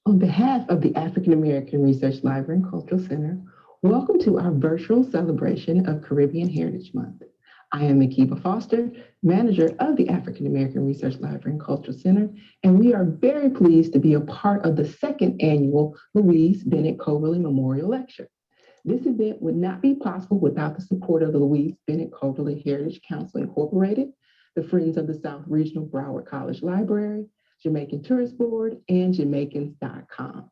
On behalf of the African American Research Library and Cultural Center, welcome to our virtual celebration of Caribbean Heritage Month. I am Makiba Foster, manager of the African American Research Library and Cultural Center, and we are very pleased to be a part of the second annual Louise Bennett Coverley Memorial Lecture. This event would not be possible without the support of the Louise Bennett Coverley Heritage Council Incorporated, the Friends of the South Regional Broward College Library, Jamaican Tourist Board, and Jamaicans.com.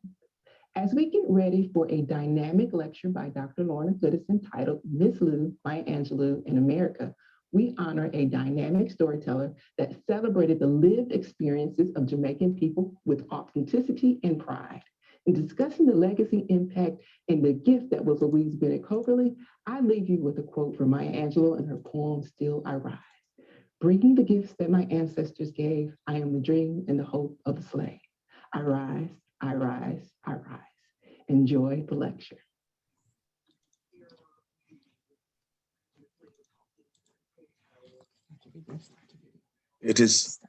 As we get ready for a dynamic lecture by Dr. Lorna Goodison titled Miss Lou, Maya Angelou and America, we honor a dynamic storyteller that celebrated the lived experiences of Jamaican people with authenticity and pride. In discussing the legacy, impact, and the gift that was Louise Bennett Coverley, I leave you with a quote from Maya Angelou and her poem, Still I Rise. Bringing the gifts that my ancestors gave, I am the dream and the hope of the slave. I rise, I rise, I rise. Enjoy the lecture. It is,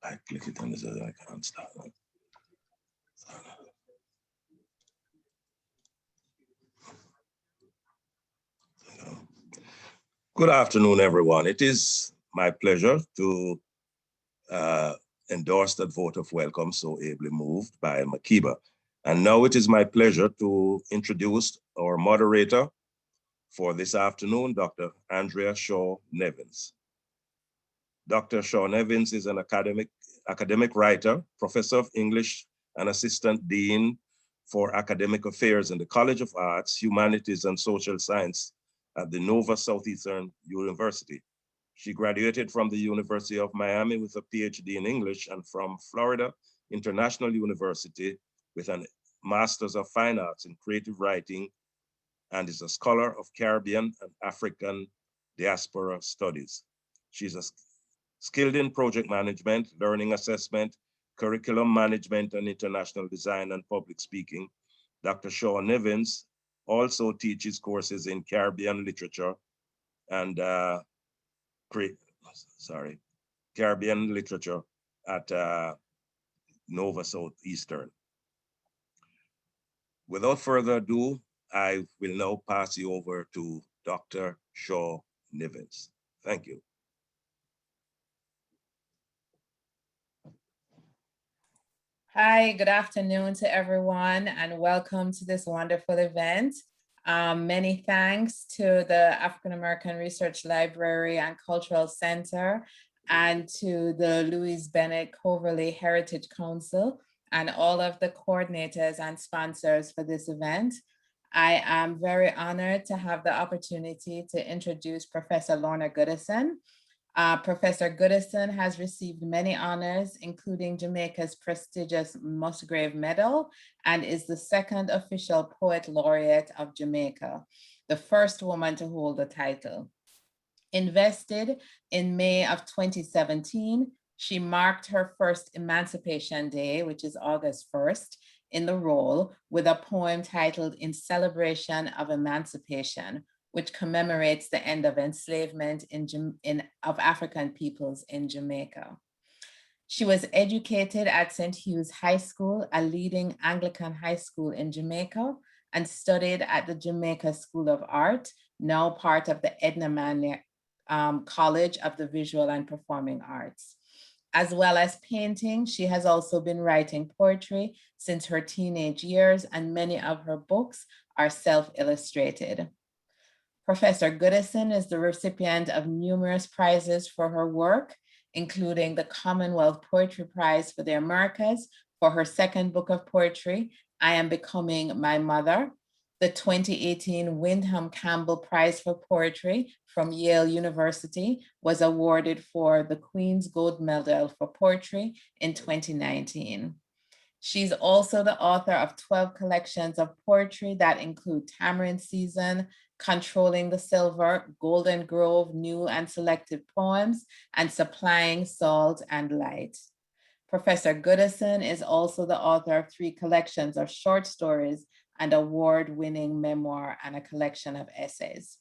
I click it on this other, I can't start. Good afternoon, everyone. It is my pleasure to endorse that vote of welcome so ably moved by Makiba. And now it is my pleasure to introduce our moderator for this afternoon, Dr. Andrea Shaw Nevins. Dr. Shaw Nevins is an academic writer, professor of English and assistant dean for Academic Affairs in the College of Arts, Humanities, and Social Science at the Nova Southeastern University. She graduated from the University of Miami with a PhD in English and from Florida International University with a Master's of Fine Arts in Creative Writing, and is a scholar of Caribbean and African diaspora studies. She's skilled in project management, learning assessment, curriculum management, and international design and public speaking. Dr. Shaw Nevins also teaches courses in Caribbean literature and Caribbean literature at Nova Southeastern. Without further ado, I will now pass you over to Dr. Shaw Nevins. Thank you. Hi, good afternoon to everyone, and welcome to this wonderful event. Many thanks to the African American Research Library and Cultural Center, and to the Louise Bennett Coverley Heritage Council, and all of the coordinators and sponsors for this event. I am very honored to have the opportunity to introduce Professor Lorna Goodison. Professor Goodison has received many honors, including Jamaica's prestigious Musgrave Medal, and is the second official Poet Laureate of Jamaica, the first woman to hold the title. Invested in May of 2017, she marked her first Emancipation Day, which is August 1st, in the role with a poem titled In Celebration of Emancipation, which commemorates the end of enslavement of African peoples in Jamaica. She was educated at St. Hugh's High School, a leading Anglican high school in Jamaica, and studied at the Jamaica School of Art, now part of the Edna Mann College of the Visual and Performing Arts. As well as painting, she has also been writing poetry since her teenage years, and many of her books are self-illustrated. Professor Goodison is the recipient of numerous prizes for her work, including the Commonwealth Poetry Prize for the Americas for her second book of poetry, I Am Becoming My Mother, the 2018 Wyndham Campbell Prize for Poetry from Yale University was awarded for the Queen's Gold Medal for Poetry in 2019. She's also the author of 12 collections of poetry that include Tamarind Season, Controlling the Silver, Golden Grove, New and Selected Poems, and Supplying Salt and Light. Professor Goodison is also the author of 3 collections of short stories, an award-winning memoir, and a collection of essays.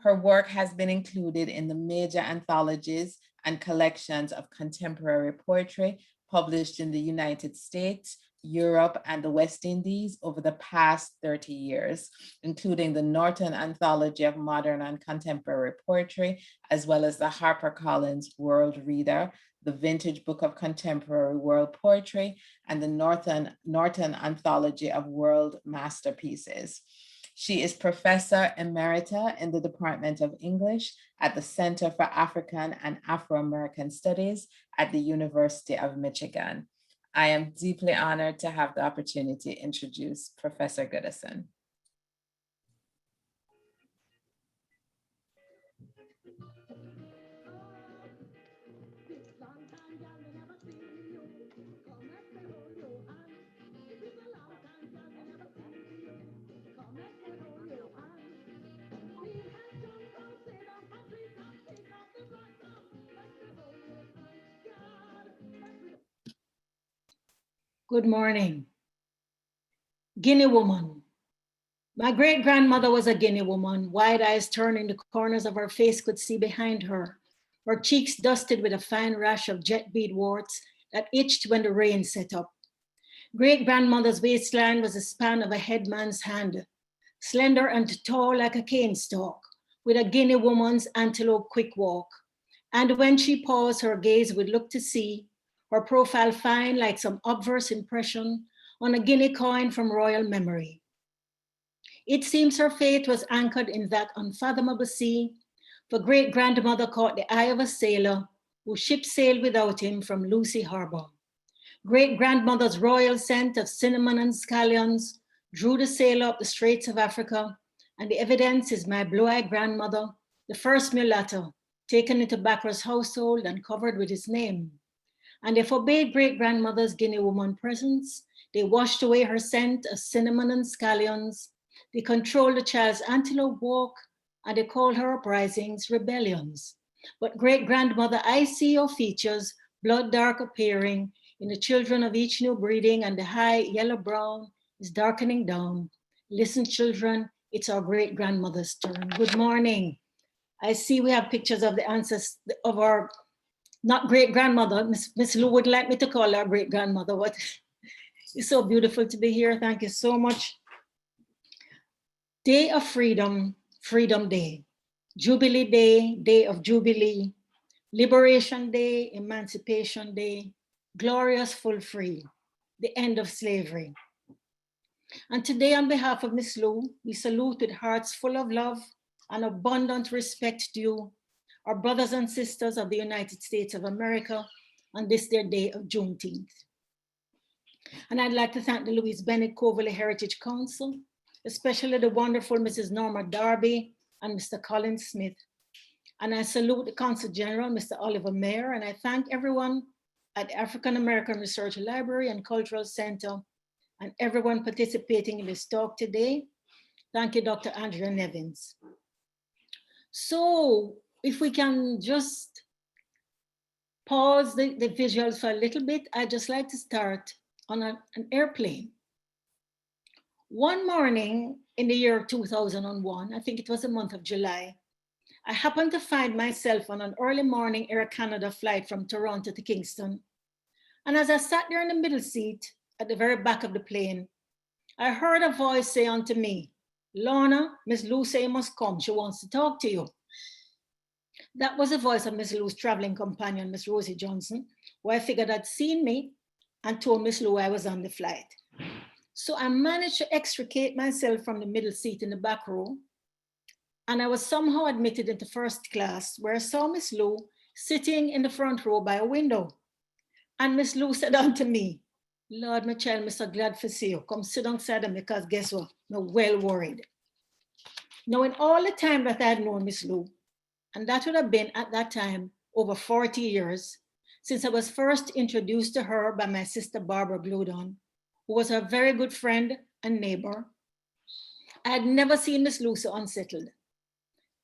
Her work has been included in the major anthologies and collections of contemporary poetry published in the United States, Europe, and the West Indies over the past 30 years, including the Norton Anthology of Modern and Contemporary Poetry, as well as the HarperCollins World Reader, the Vintage Book of Contemporary World Poetry, and the Norton Anthology of World Masterpieces. She is Professor Emerita in the Department of English at the Center for African and Afro-American Studies at the University of Michigan. I am deeply honored to have the opportunity to introduce Professor Goodison. Good morning. Guinea woman. My great-grandmother was a Guinea woman, wide eyes turning, the corners of her face could see behind her, her cheeks dusted with a fine rash of jet bead warts that itched when the rain set up. Great-grandmother's waistline was the span of a headman's hand, slender and tall like a cane stalk, with a Guinea woman's antelope quick walk. And when she paused, her gaze would look to see, her profile fine like some obverse impression on a guinea coin from royal memory. It seems her fate was anchored in that unfathomable sea, for great-grandmother caught the eye of a sailor whose ship sailed without him from Lucy Harbor. Great-grandmother's royal scent of cinnamon and scallions drew the sail up the Straits of Africa, and the evidence is my blue-eyed grandmother, the first mulatto, taken into Backra's household and covered with his name. And they forbade great-grandmother's Guinea woman presence. They washed away her scent of cinnamon and scallions. They controlled the child's antelope walk, and they called her uprisings rebellions. But great-grandmother, I see your features, blood dark appearing in the children of each new breeding, and the high yellow-brown is darkening down. Listen, children, it's our great-grandmother's turn. Good morning. I see we have pictures of the ancestors of our, not great-grandmother, Miss Lou would like me to call her great-grandmother. What? It's so beautiful to be here. Thank you so much. Day of Freedom, Freedom Day. Jubilee Day, Day of Jubilee. Liberation Day, Emancipation Day. Glorious full free, the end of slavery. And today, on behalf of Miss Lou, we salute with hearts full of love and abundant respect due our brothers and sisters of the United States of America on this their day of Juneteenth. And I'd like to thank the Louise Bennett Coverley Heritage Council, especially the wonderful Mrs. Norma Darby and Mr. Colin Smith. And I salute the Consul General, Mr. Oliver Mair, and I thank everyone at African American Research Library and Cultural Center and everyone participating in this talk today. Thank you, Dr. Andrea Nevins. So if we can just pause the visuals for a little bit, I'd just like to start on an airplane. One morning in the year 2001, I think it was the month of July, I happened to find myself on an early morning Air Canada flight from Toronto to Kingston. And as I sat there in the middle seat at the very back of the plane, I heard a voice say unto me, "Lorna, Miss Lou say you must come. She wants to talk to you." That was the voice of Miss Lou's traveling companion, Miss Rosie Johnson, who I figured had seen me and told Miss Lou I was on the flight. So I managed to extricate myself from the middle seat in the back row, and I was somehow admitted into first class, where I saw Miss Lou sitting in the front row by a window. And Miss Lou said unto me, "Lord, my child, I'm so glad to see you. Come sit down beside me, because guess what? I'm well worried." Now, in all the time that I had known Miss Lou, and that would have been at that time over 40 years, since I was first introduced to her by my sister Barbara Gludon, who was her very good friend and neighbor, I had never seen Miss Lou so unsettled,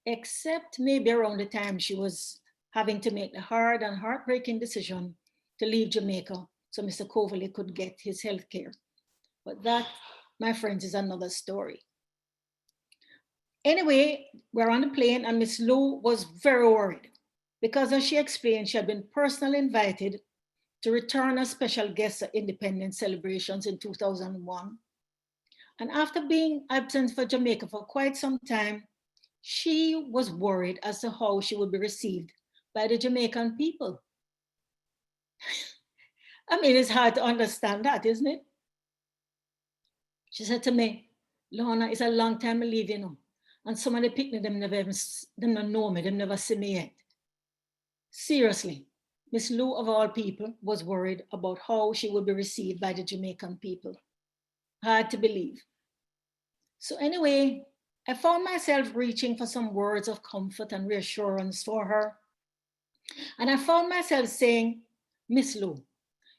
except maybe around the time she was having to make the hard and heartbreaking decision to leave Jamaica so Mr. Coverley could get his health care. But that, my friends, is another story. Anyway, we're on the plane and Miss Lou was very worried because, as she explained, she had been personally invited to return as special guest at Independence celebrations in 2001. And after being absent for Jamaica for quite some time, she was worried as to how she would be received by the Jamaican people. I mean, it's hard to understand that, isn't it? She said to me, "Lorna, it's a long time I leave, you know. And some of the picnic, them don't know me, them never see me yet." Seriously, Miss Lou, of all people, was worried about how she would be received by the Jamaican people. Hard to believe. So anyway, I found myself reaching for some words of comfort and reassurance for her. And I found myself saying, "Miss Lou,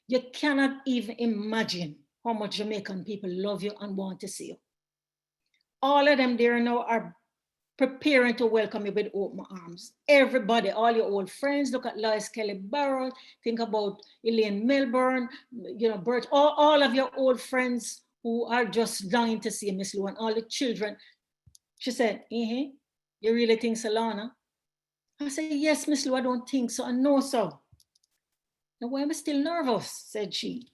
you cannot even imagine how much Jamaican people love you and want to see you. All of them there now are preparing to welcome you with open arms. Everybody, all your old friends, look at Lois Kelly Barrow, think about Elaine Milburn, you know, Bert, all of your old friends who are just longing to see Miss Lou, and all the children." She said, "You really think so, Lorna?" I said, "Yes, Miss Lou, I don't think so, I know so." "Now, why am I still nervous?" said she.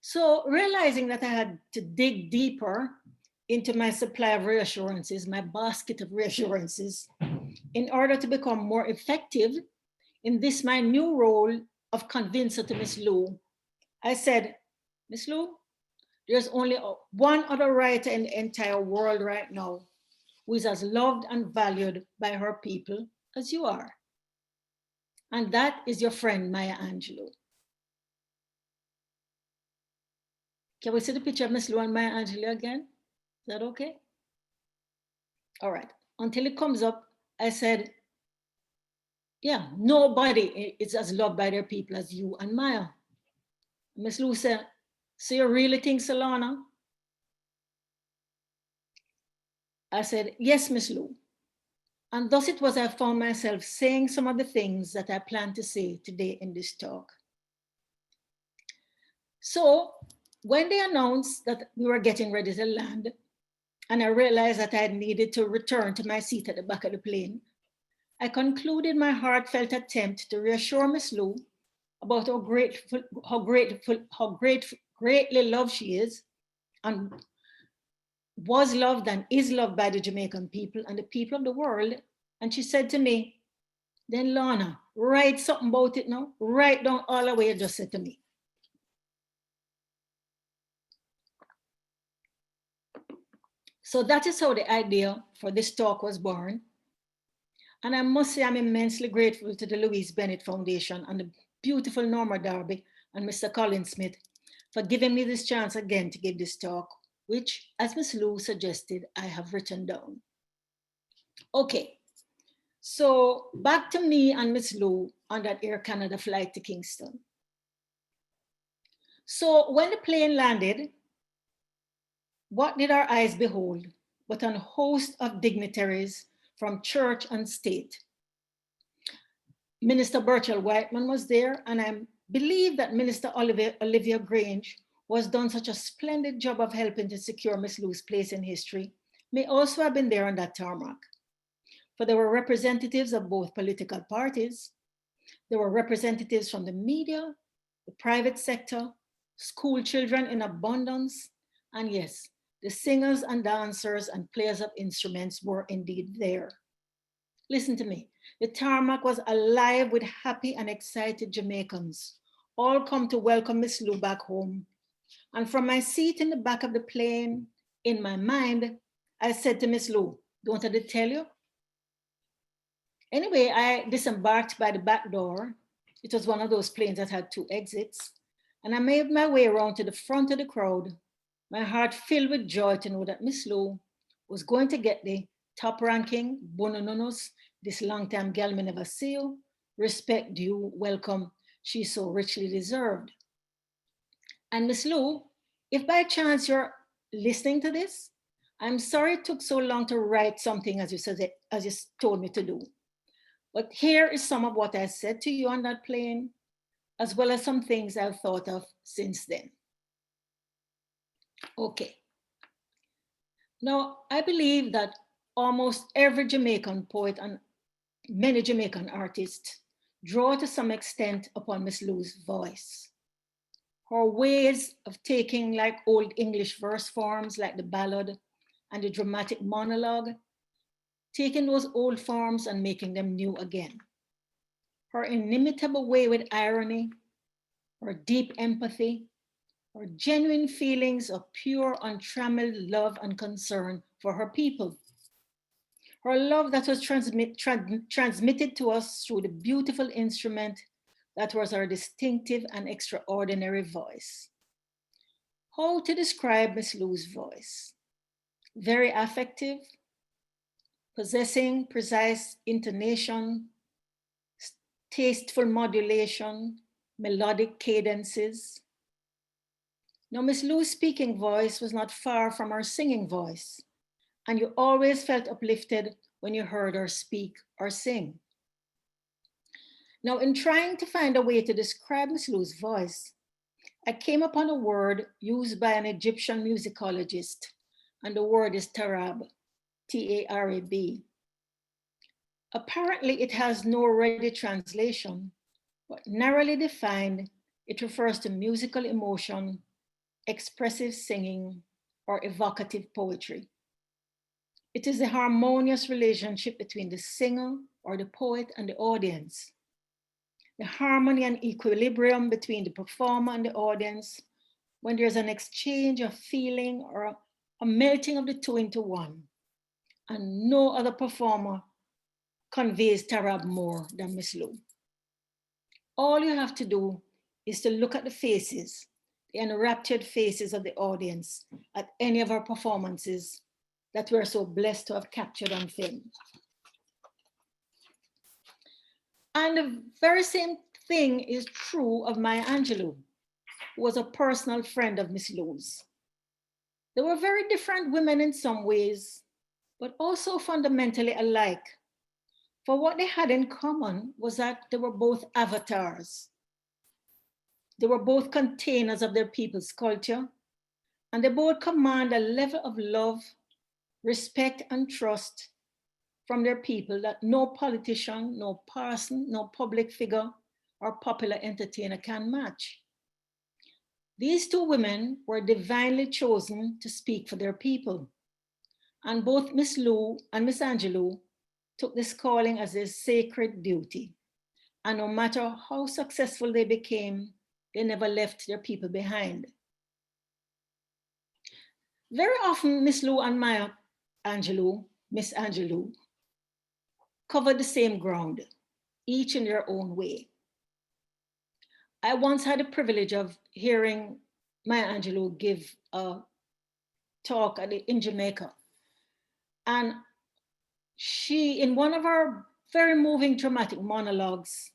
So realizing that I had to dig deeper into my supply of reassurances, my basket of reassurances, in order to become more effective in this, my new role of convincer to Miss Lou, I said, "Miss Lou, there's only one other writer in the entire world right now who is as loved and valued by her people as you are. And that is your friend, Maya Angelou." Can we see the picture of Miss Lou and Maya Angelou again? Is that okay? All right. Until it comes up, I said, yeah, nobody is as loved by their people as you and Maya. Miss Lou said, so you really think so, Lorna? I said, yes, Miss Lou. And thus it was I found myself saying some of the things that I plan to say today in this talk. So when they announced that we were getting ready to land, and I realized that I needed to return to my seat at the back of the plane, I concluded my heartfelt attempt to reassure Miss Lou about how greatly loved she is, and was loved and is loved by the Jamaican people and the people of the world. And she said to me, then Lorna, write something about it now. Write down all the way you just said to me. So that is how the idea for this talk was born. And I must say I'm immensely grateful to the Louise Bennett Foundation and the beautiful Norma Darby and Mr. Colin Smith for giving me this chance again to give this talk, which, as Ms. Lou suggested, I have written down. Okay, so back to me and Ms. Lou on that Air Canada flight to Kingston. So when the plane landed, what did our eyes behold but a host of dignitaries from church and state? Minister Burchell Whiteman was there, and I believe that Minister Olivia Grange, who has done such a splendid job of helping to secure Miss Lou's place in history, may also have been there on that tarmac. For there were representatives of both political parties. There were representatives from the media, the private sector, school children in abundance, and yes, the singers and dancers and players of instruments were indeed there. Listen to me. The tarmac was alive with happy and excited Jamaicans, all come to welcome Miss Lou back home. And from my seat in the back of the plane, in my mind, I said to Miss Lou, don't I tell you? Anyway, I disembarked by the back door. It was one of those planes that had 2 exits. And I made my way around to the front of the crowd, my heart filled with joy to know that Miss Lou was going to get the top ranking, bonononos, this long time gal me never see you, respect due, welcome, she so richly deserved. And Miss Lou, if by chance you're listening to this, I'm sorry it took so long to write something as you told me to do. But here is some of what I said to you on that plane, as well as some things I've thought of since then. Okay. Now, I believe that almost every Jamaican poet and many Jamaican artists draw to some extent upon Miss Lou's voice. Her ways of taking like old English verse forms like the ballad and the dramatic monologue, taking those old forms and making them new again. Her inimitable way with irony, her deep empathy, her genuine feelings of pure, untrammeled love and concern for her people. Her love that was transmitted to us through the beautiful instrument that was her distinctive and extraordinary voice. How to describe Miss Lou's voice? Very affective, possessing precise intonation, tasteful modulation, melodic cadences. Now, Miss Lou's speaking voice was not far from her singing voice, and you always felt uplifted when you heard her speak or sing. Now, in trying to find a way to describe Miss Lou's voice, I came upon a word used by an Egyptian musicologist, and the word is tarab, T-A-R-A-B. Apparently, it has no ready translation, but narrowly defined, it refers to musical emotion, expressive singing, or evocative poetry. It is a harmonious relationship between the singer or the poet and the audience. The harmony and equilibrium between the performer and the audience when there's an exchange of feeling or a melting of the two into one. And no other performer conveys tarab more than Miss Lou. All you have to do is to look at the faces, the enraptured faces of the audience at any of our performances that we're so blessed to have captured on film. And the very same thing is true of Maya Angelou, who was a personal friend of Miss Lou's. They were very different women in some ways, but also fundamentally alike. For what they had in common was that they were both avatars. They were both containers of their people's culture, and they both command a level of love, respect, and trust from their people that no politician, no person, no public figure, or popular entertainer can match. These two women were divinely chosen to speak for their people, and both Miss Lou and Miss Angelou took this calling as a sacred duty. And no matter how successful they became, they never left their people behind. Very often, Miss Lou and Maya Angelou, Miss Angelou, covered the same ground, each in their own way. I once had the privilege of hearing Maya Angelou give a talk in Jamaica. And she, in one of her very moving dramatic monologues,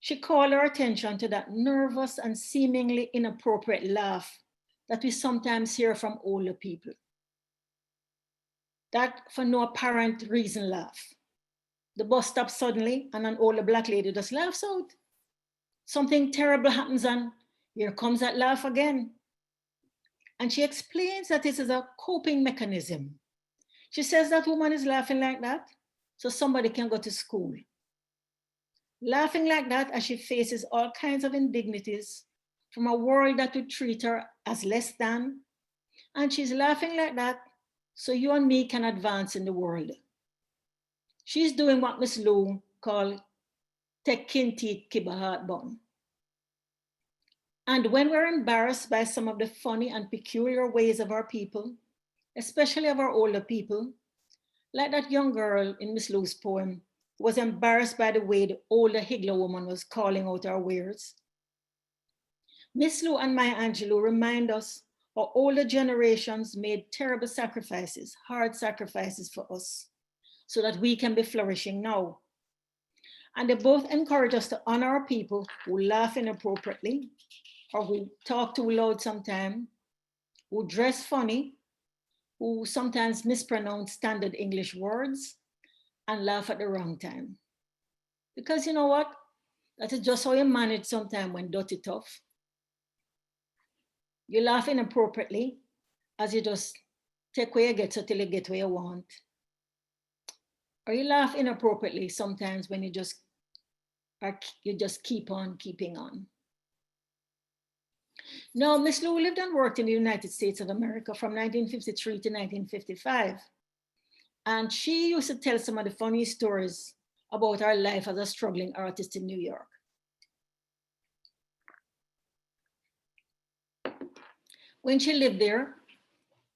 she called our attention to that nervous and seemingly inappropriate laugh that we sometimes hear from older people. That for no apparent reason laugh. The bus stops suddenly and an older Black lady just laughs out. Something terrible happens and here comes that laugh again. And she explains that this is a coping mechanism. She says that woman is laughing like that so somebody can go to school. Laughing like that as she faces all kinds of indignities from a world that would treat her as less than. And she's laughing like that so you and me can advance in the world. She's doing what Miss Lou called tek kinti kibahat bon. And when we're embarrassed by some of the funny and peculiar ways of our people, especially of our older people, like that young girl in Miss Lou's poem, who was embarrassed by the way the older Higgler woman was calling out our wares. Miss Lou and Maya Angelou remind us how older generations made terrible sacrifices, hard sacrifices for us, so that we can be flourishing now. And they both encourage us to honor our people who laugh inappropriately, or who talk too loud sometimes, who dress funny, who sometimes mispronounce standard English words, and laugh at the wrong time. Because you know what? That is just how you manage sometimes when dirty tough. You laugh inappropriately as you just take where you get so till you get where you want. Or you laugh inappropriately sometimes when you just keep on keeping on. Now, Miss Lou lived and worked in the United States of America from 1953 to 1955. And she used to tell some of the funny stories about her life as a struggling artist in New York. When she lived there,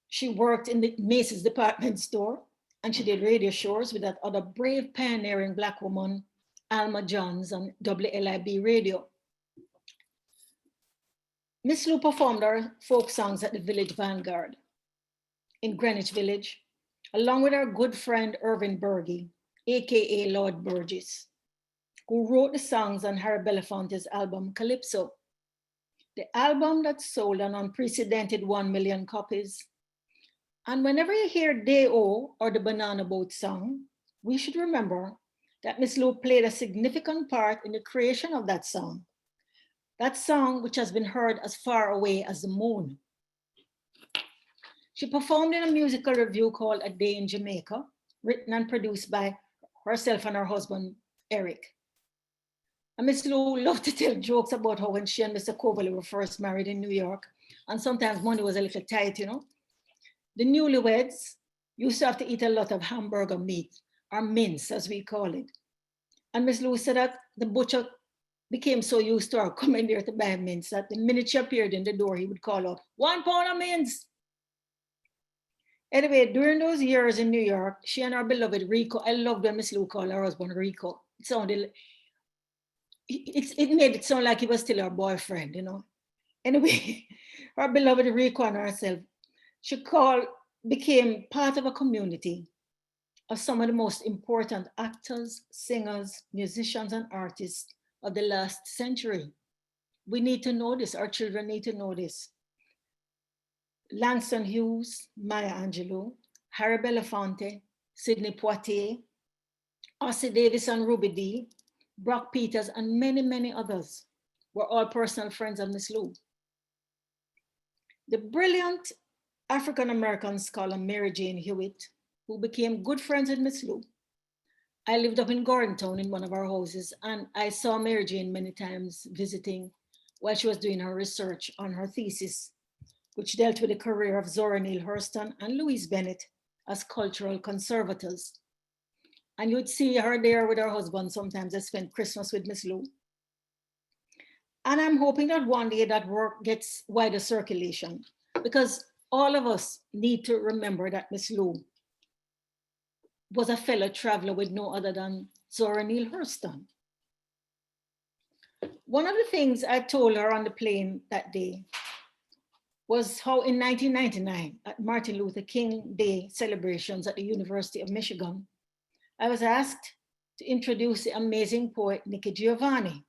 she worked in the Macy's department store and she did radio shows with that other brave pioneering Black woman, Alma Johns, on WLIB radio. Miss Lou performed her folk songs at the Village Vanguard in Greenwich Village, along with her good friend Irving Berge, AKA Lord Burgess, who wrote the songs on Harry Belafonte's album Calypso, the album that sold an unprecedented 1 million copies. And whenever you hear Day-O or the Banana Boat song, we should remember that Miss Lou played a significant part in the creation of that song which has been heard as far away as the moon. She performed in a musical review called A Day in Jamaica, written and produced by herself and her husband, Eric. And Miss Lou loved to tell jokes about how when she and Mr. Coverley were first married in New York, and sometimes money was a little tight, you know, the newlyweds used to have to eat a lot of hamburger meat, or mince as we call it. And Miss Lou said that the butcher became so used to her coming there to buy mince that the minute she appeared in the door, he would call out, 1 pound of mince. Anyway, during those years in New York, she and her beloved Rico, I loved when Miss Lou called her husband Rico. It made it sound like he was still her boyfriend, you know. Anyway, our beloved Rico and herself, she became part of a community of some of the most important actors, singers, musicians, and artists of the last century. We need to know this. Our children need to know this. Langston Hughes, Maya Angelou, Harry Belafonte, Sidney Poitier, Ossie Davis and Ruby Dee, Brock Peters, and many, many others were all personal friends of Miss Lou. The brilliant African-American scholar Mary Jane Hewitt, who became good friends with Miss Lou. I lived up in Gordontown in one of our houses, and I saw Mary Jane many times visiting while she was doing her research on her thesis, which dealt with the career of Zora Neale Hurston and Louise Bennett as cultural conservators. And you'd see her there with her husband. Sometimes they spend Christmas with Miss Lou. And I'm hoping that one day that work gets wider circulation, because all of us need to remember that Miss Lou was a fellow traveler with no other than Zora Neale Hurston. One of the things I told her on the plane that day was how in 1999, at Martin Luther King Day celebrations at the University of Michigan, I was asked to introduce the amazing poet Nikki Giovanni,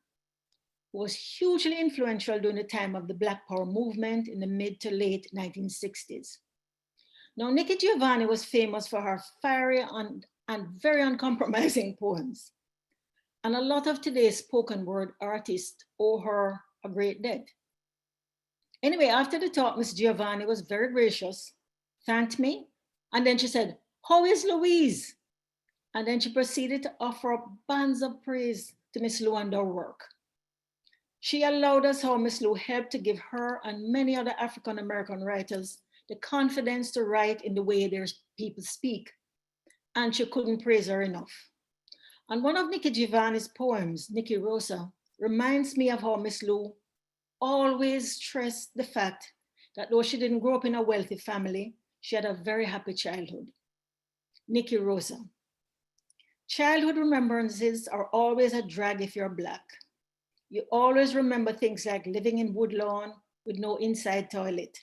who was hugely influential during the time of the Black Power movement in the mid to late 1960s. Now, Nikki Giovanni was famous for her fiery and very uncompromising poems. And a lot of today's spoken word artists owe her a great debt. Anyway, after the talk, Miss Giovanni was very gracious, thanked me, and then she said, "How is Louise?" And then she proceeded to offer up bands of praise to Miss Lou and her work. She allowed us how Miss Lou helped to give her and many other African-American writers the confidence to write in the way their people speak, and she couldn't praise her enough. And one of Nikki Giovanni's poems, Nikki Rosa, reminds me of how Miss Lou always stressed the fact that though she didn't grow up in a wealthy family, she had a very happy childhood. Nikki Rosa. Childhood remembrances are always a drag if you're Black. You always remember things like living in Woodlawn with no inside toilet.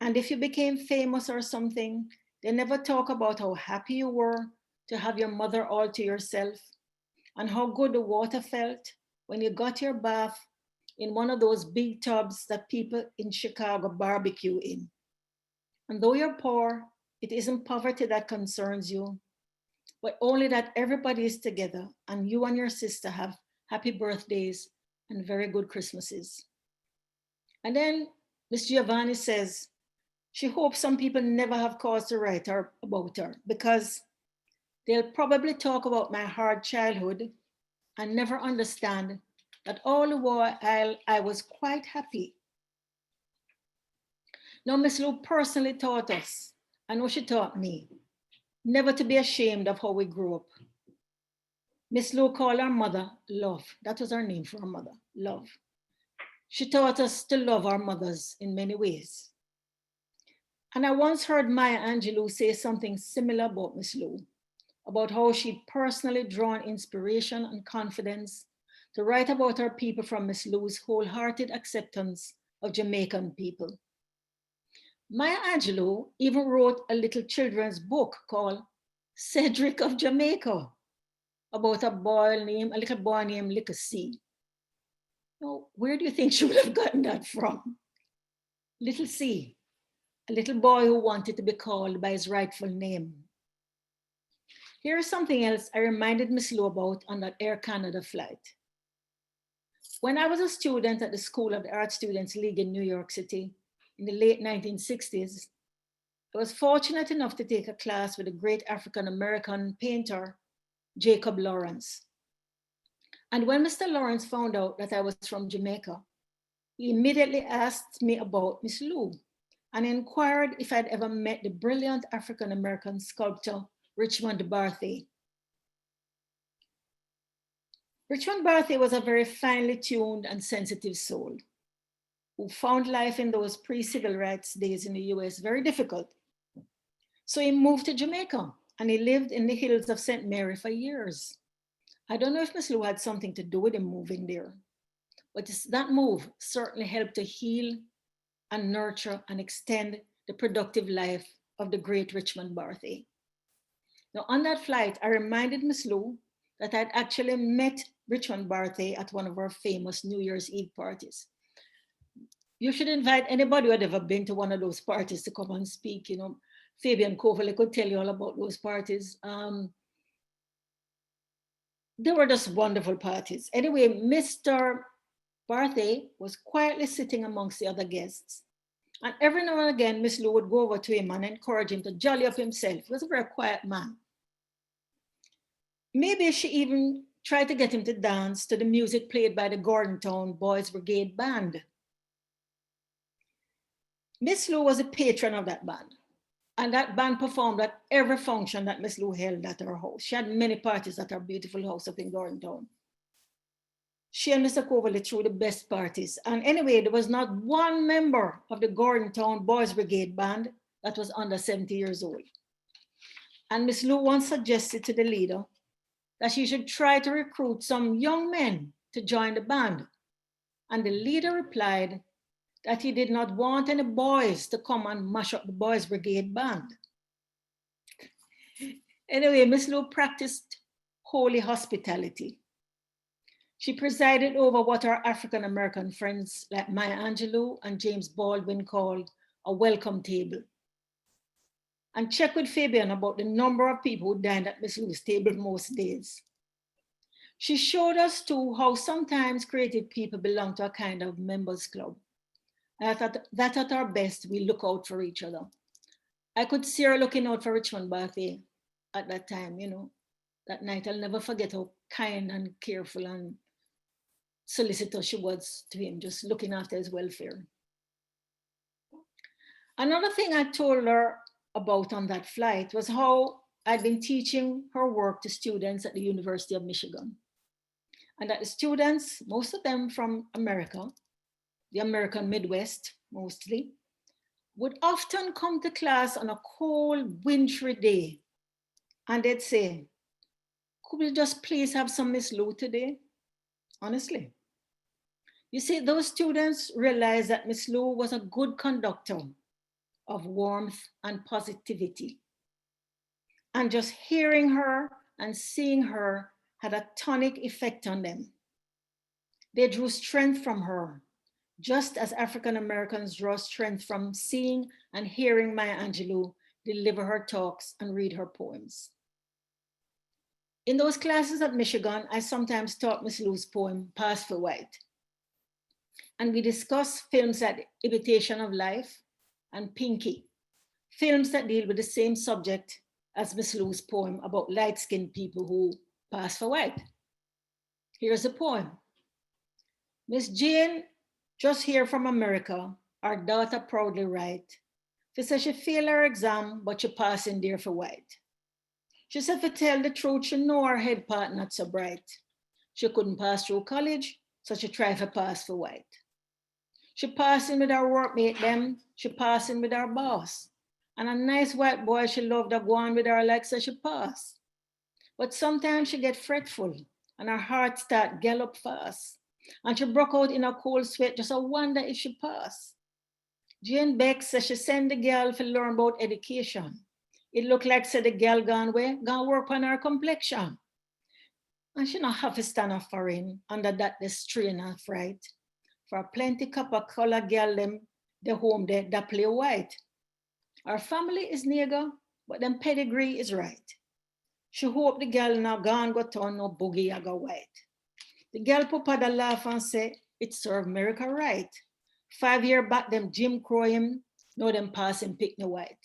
And if you became famous or something, they never talk about how happy you were to have your mother all to yourself and how good the water felt when you got your bath in one of those big tubs that people in Chicago barbecue in. And though you're poor, it isn't poverty that concerns you, but only that everybody is together and you and your sister have happy birthdays and very good Christmases. And then Miss Giovanni says she hopes some people never have cause to write about her because they'll probably talk about my hard childhood and never understand that all the while I was quite happy. Now, Miss Lou personally taught us, I know she taught me, never to be ashamed of how we grew up. Miss Lou called our mother Love. That was her name for her mother, Love. She taught us to love our mothers in many ways. And I once heard Maya Angelou say something similar about Miss Lou, about how she'd personally drawn inspiration and confidence to write about her people from Miss Lou's wholehearted acceptance of Jamaican people. Maya Angelou even wrote a little children's book called Cedric of Jamaica, about a little boy named Little C. Now, where do you think she would have gotten that from? Little C, a little boy who wanted to be called by his rightful name. Here's something else I reminded Miss Lou about on that Air Canada flight. When I was a student at the School of the Art Students League in New York City in the late 1960s, I was fortunate enough to take a class with a great African-American painter, Jacob Lawrence. And when Mr. Lawrence found out that I was from Jamaica, he immediately asked me about Miss Lou and inquired if I'd ever met the brilliant African-American sculptor, Richmond Barthé. Richmond Barthé was a very finely tuned and sensitive soul who found life in those pre-civil rights days in the US very difficult. So he moved to Jamaica and he lived in the hills of St. Mary for years. I don't know if Miss Lou had something to do with him moving there, but that move certainly helped to heal and nurture and extend the productive life of the great Richmond Barthay. Now, on that flight, I reminded Miss Lou that I'd actually met Richmond Barthay at one of our famous New Year's Eve parties. You should invite anybody who had ever been to one of those parties to come and speak. You know, Fabian Coverley could tell you all about those parties. They were just wonderful parties. Anyway, Mr. Barthay was quietly sitting amongst the other guests. And every now and again, Miss Lou would go over to him and encourage him to jolly up himself. He was a very quiet man. Maybe she even tried to get him to dance to the music played by the Gordonstown Boys Brigade Band. Miss Lou was a patron of that band. And that band performed at every function that Miss Lou held at her house. She had many parties at her beautiful house up in Gordonstown. She and Mr. Coverley threw the best parties. And anyway, there was not one member of the Gordonstown Boys Brigade Band that was under 70 years old. And Miss Lou once suggested to the leader that she should try to recruit some young men to join the band. And the leader replied that he did not want any boys to come and mash up the Boys Brigade Band. Anyway, Miss Lou practiced holy hospitality. She presided over what our African-American friends like Maya Angelou and James Baldwin called a welcome table. And check with Fabian about the number of people who dined at Miss Lou's table most days. She showed us too how sometimes creative people belong to a kind of members club. And that at our best, we look out for each other. I could see her looking out for Richmond Barthay at that time, you know. That night, I'll never forget how kind and careful and solicitous she was to him, just looking after his welfare. Another thing I told her about on that flight was how I'd been teaching her work to students at the University of Michigan. And that the students, most of them from America, the American Midwest mostly, would often come to class on a cold, wintry day. And they'd say, could we just please have some Miss Lou today? Honestly. You see, those students realized that Miss Lou was a good conductor of warmth and positivity. And just hearing her and seeing her had a tonic effect on them. They drew strength from her, just as African Americans draw strength from seeing and hearing Maya Angelou deliver her talks and read her poems. In those classes at Michigan, I sometimes taught Miss Lou's poem, Pass for White. And we discussed films like Imitation of Life and Pinky, films that deal with the same subject as Miss Lou's poem about light-skinned people who pass for white. Here's the poem. Miss Jane, just here from America, our daughter proudly write. She said she failed her exam, but she passed in there for white. She said to tell the truth, she know her head part not so bright. She couldn't pass through college, so she tried to pass for white. She passed in with her workmate them, she passed in with her boss. And a nice white boy she loved to go on with her like so she passed. But sometimes she get fretful and her heart start gallop fast. And she broke out in a cold sweat, just a wonder if she passed. Jane Beck says she sent the girl to learn about education. It looked like said the girl gone work on her complexion. And she not have to stand up for him under that the strain and fright. For plenty copper color girl them the home there that play white. Our family is nigger, but them pedigree is right. She hope the girl now gone go turn no boogie or go white. The girl papa da laugh and say, it serve America right. 5 years back them Jim Crow him, now them pass him pick no white.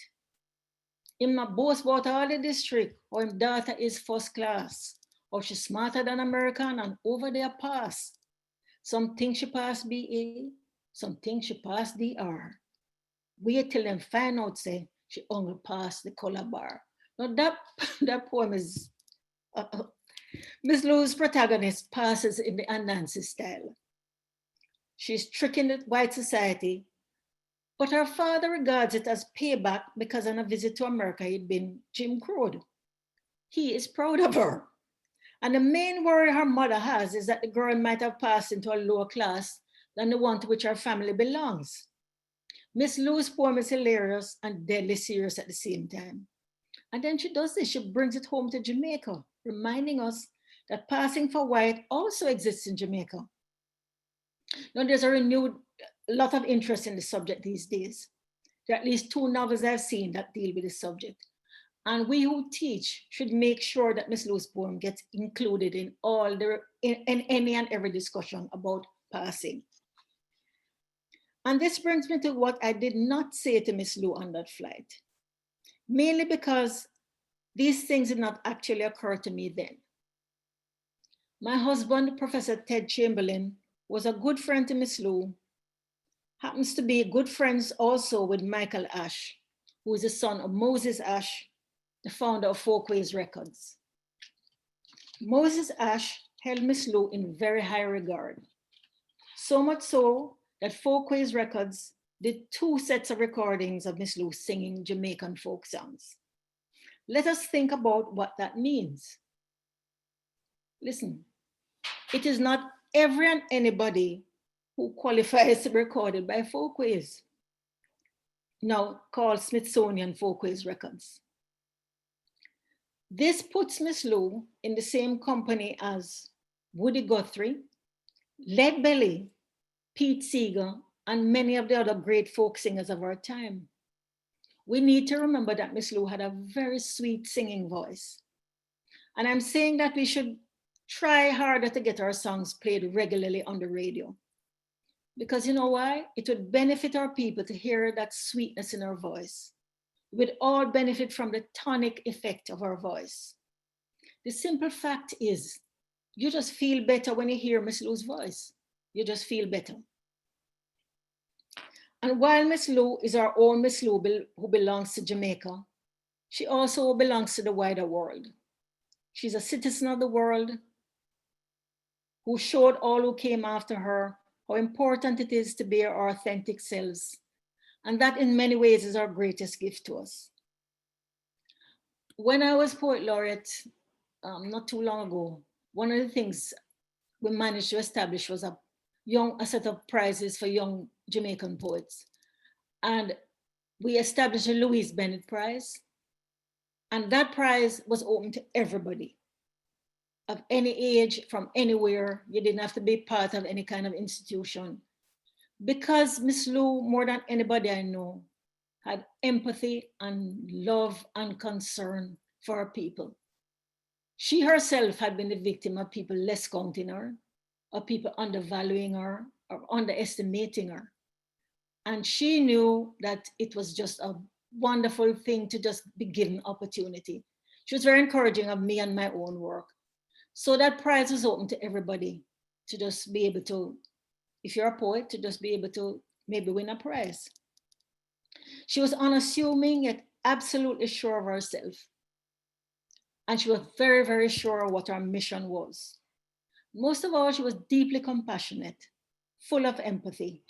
Him not boast about all the district, or him daughter is first class, or she smarter than American and over there pass. Some think she pass BA, some think she pass DR. Wait till them find out say she only passed the color bar. Now that poem is, Miss Lou's protagonist passes in the Anansi style. She's tricking the white society, but her father regards it as payback because on a visit to America, he'd been Jim Crowed. He is proud of her. And the main worry her mother has is that the girl might have passed into a lower class than the one to which her family belongs. Miss Lou's poem is hilarious and deadly serious at the same time. And then she does this, she brings it home to Jamaica, reminding us that passing for white also exists in Jamaica. Now there's a renewed lot of interest in the subject these days. There are at least 2 novels I've seen that deal with the subject. And we who teach should make sure that Miss Lou's poem gets included in any and every discussion about passing. And this brings me to what I did not say to Miss Lou on that flight, mainly because these things did not actually occur to me then. My husband, Professor Ted Chamberlain, was a good friend to Miss Lou, happens to be good friends also with Michael Ash, who is the son of Moses Ash, the founder of Folkways Records. Moses Ash held Miss Lou in very high regard, so much so that Folkways Records did 2 sets of recordings of Miss Lou singing Jamaican folk songs. Let us think about what that means. Listen, it is not every and anybody who qualifies to be recorded by Folkways, now called Smithsonian Folkways Records. This puts Miss Lou in the same company as Woody Guthrie, Lead Belly, Pete Seeger, and many of the other great folk singers of our time. We need to remember that Miss Lou had a very sweet singing voice. And I'm saying that we should try harder to get our songs played regularly on the radio. Because you know why? It would benefit our people to hear that sweetness in our voice. We would all benefit from the tonic effect of our voice. The simple fact is, you just feel better when you hear Miss Lou's voice. You just feel better. And while Miss Lou is our own Miss Lou who belongs to Jamaica, she also belongs to the wider world. She's a citizen of the world who showed all who came after her how important it is to be our authentic selves. And that in many ways is our greatest gift to us. When I was Poet Laureate not too long ago, one of the things we managed to establish was a set of prizes for young Jamaican poets. And we established a Louise Bennett Prize. And that prize was open to everybody of any age, from anywhere. You didn't have to be part of any kind of institution. Because Miss Lou, more than anybody I know, had empathy and love and concern for her people. She herself had been the victim of people less counting her, of people undervaluing her or underestimating her. And she knew that it was just a wonderful thing to just be given opportunity. She was very encouraging of me and my own work. So that prize was open to everybody to just be able to, if you're a poet, to just be able to maybe win a prize. She was unassuming yet absolutely sure of herself. And she was very, very sure of what her mission was. Most of all, she was deeply compassionate, full of empathy.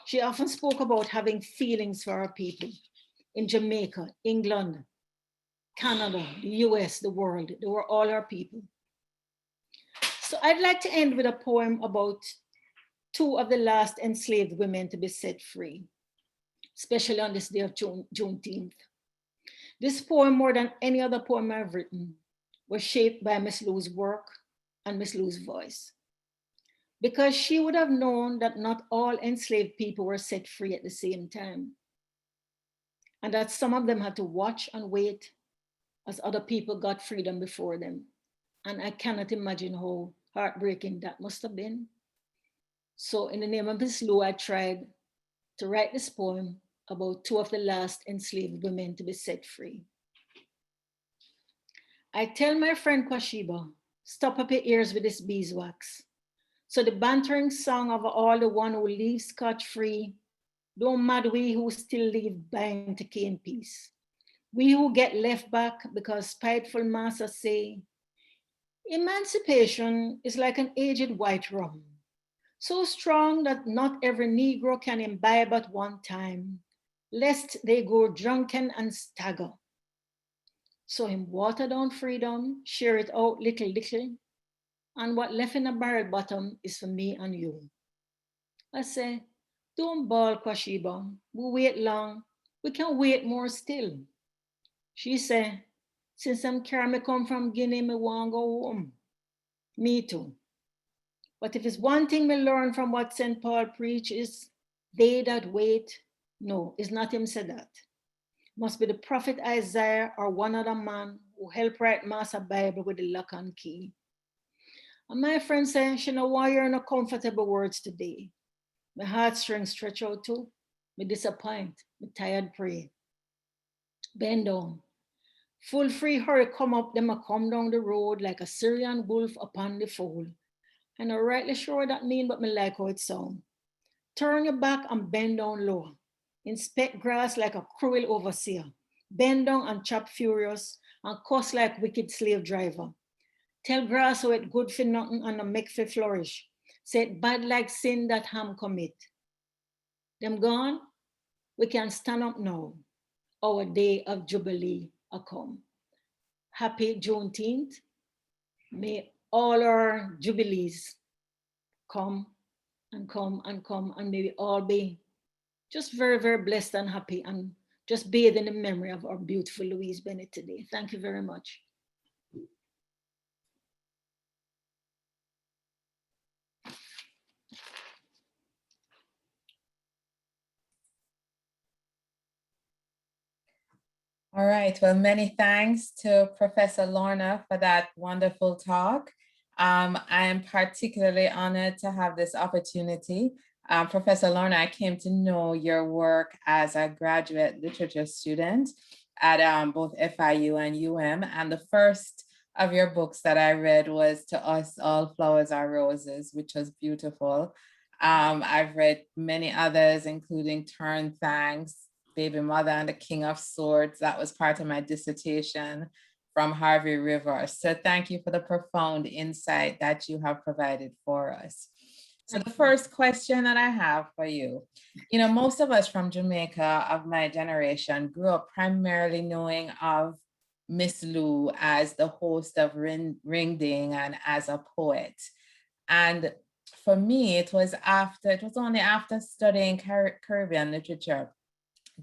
She often spoke about having feelings for her people in Jamaica, England, Canada, the US, the world. They were all our people. So I'd like to end with a poem about 2 of the last enslaved women to be set free, especially on this day of Juneteenth. This poem, more than any other poem I've written, was shaped by Miss Lou's work and Miss Lou's voice. Because she would have known that not all enslaved people were set free at the same time. And that some of them had to watch and wait as other people got freedom before them. And I cannot imagine how heartbreaking that must have been. So in the name of Miss Lou, I tried to write this poem about 2 of the last enslaved women to be set free. I tell my friend Kwashiba, stop up your ears with this beeswax. So the bantering song of all the one who leaves scot-free, don't mad we who still leave bind to cane peace. We who get left back because spiteful masters say, emancipation is like an aged white rum, so strong that not every Negro can imbibe at one time, lest they go drunken and stagger. So him water down freedom, share it out little, and what left in the barrel bottom is for me and you. I say, don't bawl, Kwashiba. We wait long. We can wait more still. She said, since I'm carrying me come from Guinea, me want go home. Me too. But if it's one thing we learn from what St. Paul preached is they that wait, no, it's not him said that. Must be the prophet Isaiah or one other man who helped write Master Bible with the lock and key. And my friend said, she know why you're in a comfortable words today. My heartstrings stretch out too. Me disappoint. Me tired pray. Bend down. Full free hurry come up, them a come down the road like a Syrian wolf upon the fold. And I'm rightly sure that mean, but me like how it sound. Turn your back and bend down low. Inspect grass like a cruel overseer. Bend down and chop furious and cuss like wicked slave driver. Tell grass how it good for nothing and a make for flourish. Say it bad like sin that Ham commit. Them gone, we can stand up now. Our day of Jubilee a come. Happy Juneteenth. May all our Jubilees come and come and come, and may we all be just very, very blessed and happy and just bathe in the memory of our beautiful Louise Bennett today. Thank you very much. All right, well, many thanks to Professor Lorna for that wonderful talk. I am particularly honored to have this opportunity. Professor Lorna, I came to know your work as a graduate literature student at both FIU and UM, and the first of your books that I read was To Us All Flowers Are Roses, which was beautiful. I've read many others, including Turn Thanks, Baby Mother and the King of Swords. That was part of my dissertation from Harvey River. So thank you for the profound insight that you have provided for us. So the first question that I have for you, most of us from Jamaica of my generation grew up primarily knowing of Miss Lou as the host of Ring Ding and as a poet. And for me, it was only after studying Caribbean literature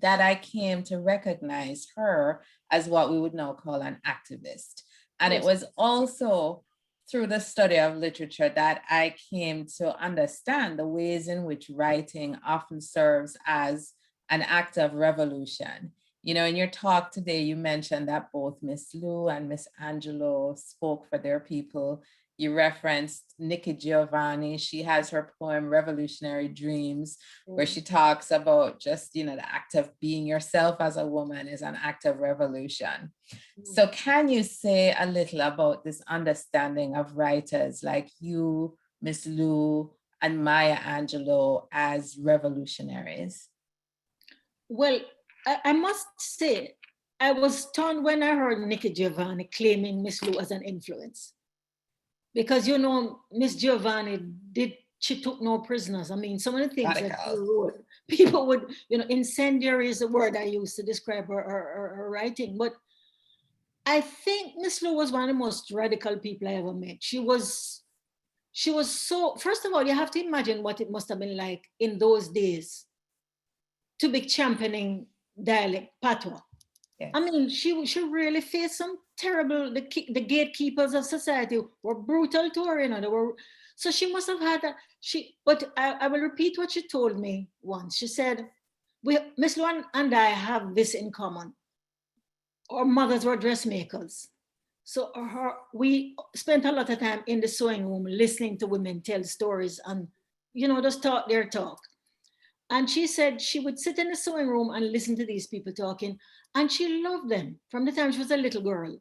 that I came to recognize her as what we would now call an activist. And it was also through the study of literature that I came to understand the ways in which writing often serves as an act of revolution. In your talk today, you mentioned that both Miss Lou and Miss Angelou spoke for their people. You referenced Nikki Giovanni. She has her poem Revolutionary Dreams, where she talks about just, the act of being yourself as a woman is an act of revolution. So can you say a little about this understanding of writers like you, Miss Lou, and Maya Angelou as revolutionaries? Well, I must say, I was stunned when I heard Nikki Giovanni claiming Miss Lou as an influence. Because, Miss Giovanni she took no prisoners. I mean, some of the things that she wrote, people would, incendiary is the word I use to describe her writing. But I think Miss Lou was one of the most radical people I ever met. She was so, first of all, you have to imagine what it must have been like in those days to be championing dialect, patois. Yes. I mean, she really faced some terrible, the gatekeepers of society were brutal to her, so she must have had but I will repeat what she told me once. She said, Miss Lou and I have this in common. Our mothers were dressmakers. So we spent a lot of time in the sewing room listening to women tell stories and, just talk their talk. And she said she would sit in the sewing room and listen to these people talking, and she loved them from the time she was a little girl.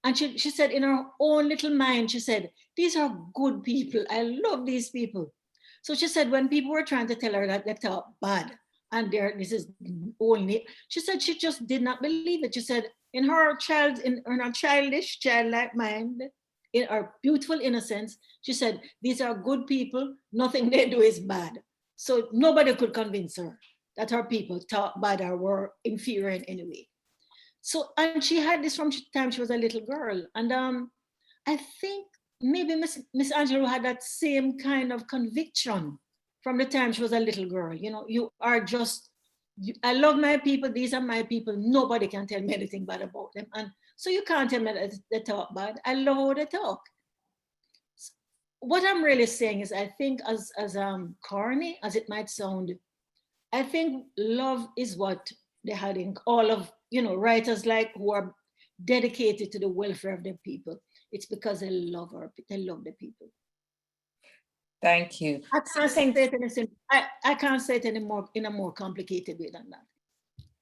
And she said in her own little mind, she said, these are good people. I love these people. So she said when people were trying to tell her that they talk bad and this is only, she said she just did not believe it. She said in her childish, childlike mind, in her beautiful innocence, she said, these are good people. Nothing they do is bad. So nobody could convince her that her people talk bad or were inferior in any way. So, and she had this from the time she was a little girl. And I think maybe Miss Angelou had that same kind of conviction from the time she was a little girl. You know, you are just, I love my people, these are my people, nobody can tell me anything bad about them. And so you can't tell me that they talk bad. I love how they talk. What I'm really saying is, I think as corny as it might sound, I think love is what they had in all of, you know, writers like who are dedicated to the welfare of their people. It's because they love the people. Thank you. I can't say it I can't say it anymore in a more complicated way than that.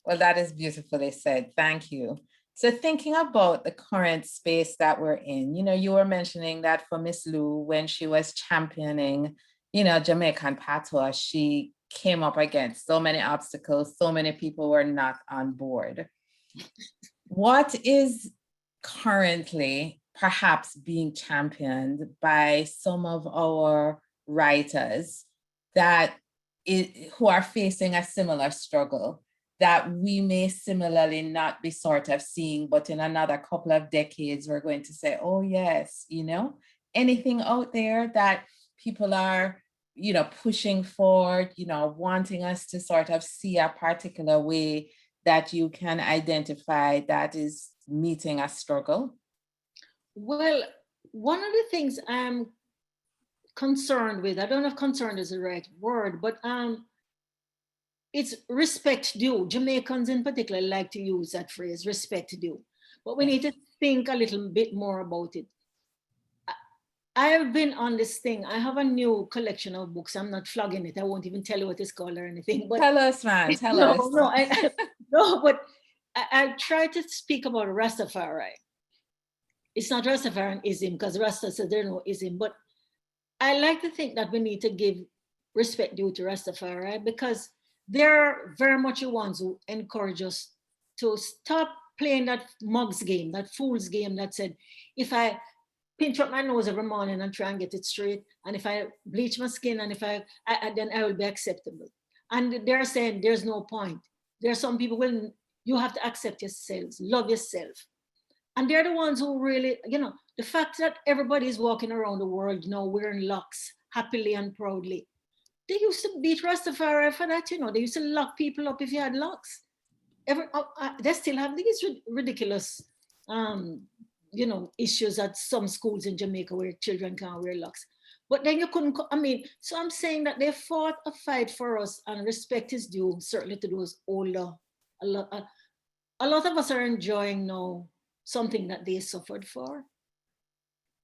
Well, that is beautifully said. Thank you. So thinking about the current space that we're in, you know, you were mentioning that for Miss Lou, when she was championing, you know, Jamaican patois, she came up against so many obstacles, so many people were not on board. What is currently perhaps being championed by some of our writers who are facing a similar struggle that we may similarly not be sort of seeing, but in another couple of decades, we're going to say, oh yes, you know, anything out there that people are, you know, pushing for, you know, wanting us to sort of see a particular way that you can identify that is meeting a struggle? Well, one of the things I'm concerned with, I don't know if concerned is the right word, but it's respect due. Jamaicans in particular like to use that phrase, respect due. But we need to think a little bit more about it. I've been on this thing. I have a new collection of books. I'm not flogging it. I won't even tell you what it's called or anything. But tell us, man. Tell us. No, but I try to speak about Rastafari. It's not Rastafarianism because Rasta said there's no ism. But I like to think that we need to give respect due to Rastafari because they're very much the ones who encourage us to stop playing that mugs game, that fool's game that said, if I pinch up my nose every morning and try and get it straight, and if I bleach my skin, and if then I will be acceptable. And they're saying there's no point. There are some people when you have to accept yourselves, love yourself. And they're the ones who really, you know, the fact that everybody is walking around the world now wearing locks happily and proudly. They used to beat Rastafari for that, you know. They used to lock people up if you had locks. They still have these ridiculous, you know, issues at some schools in Jamaica where children can't wear locks. But then you couldn't, so I'm saying that they fought a fight for us and respect is due, certainly to those older. A lot of us are enjoying now something that they suffered for.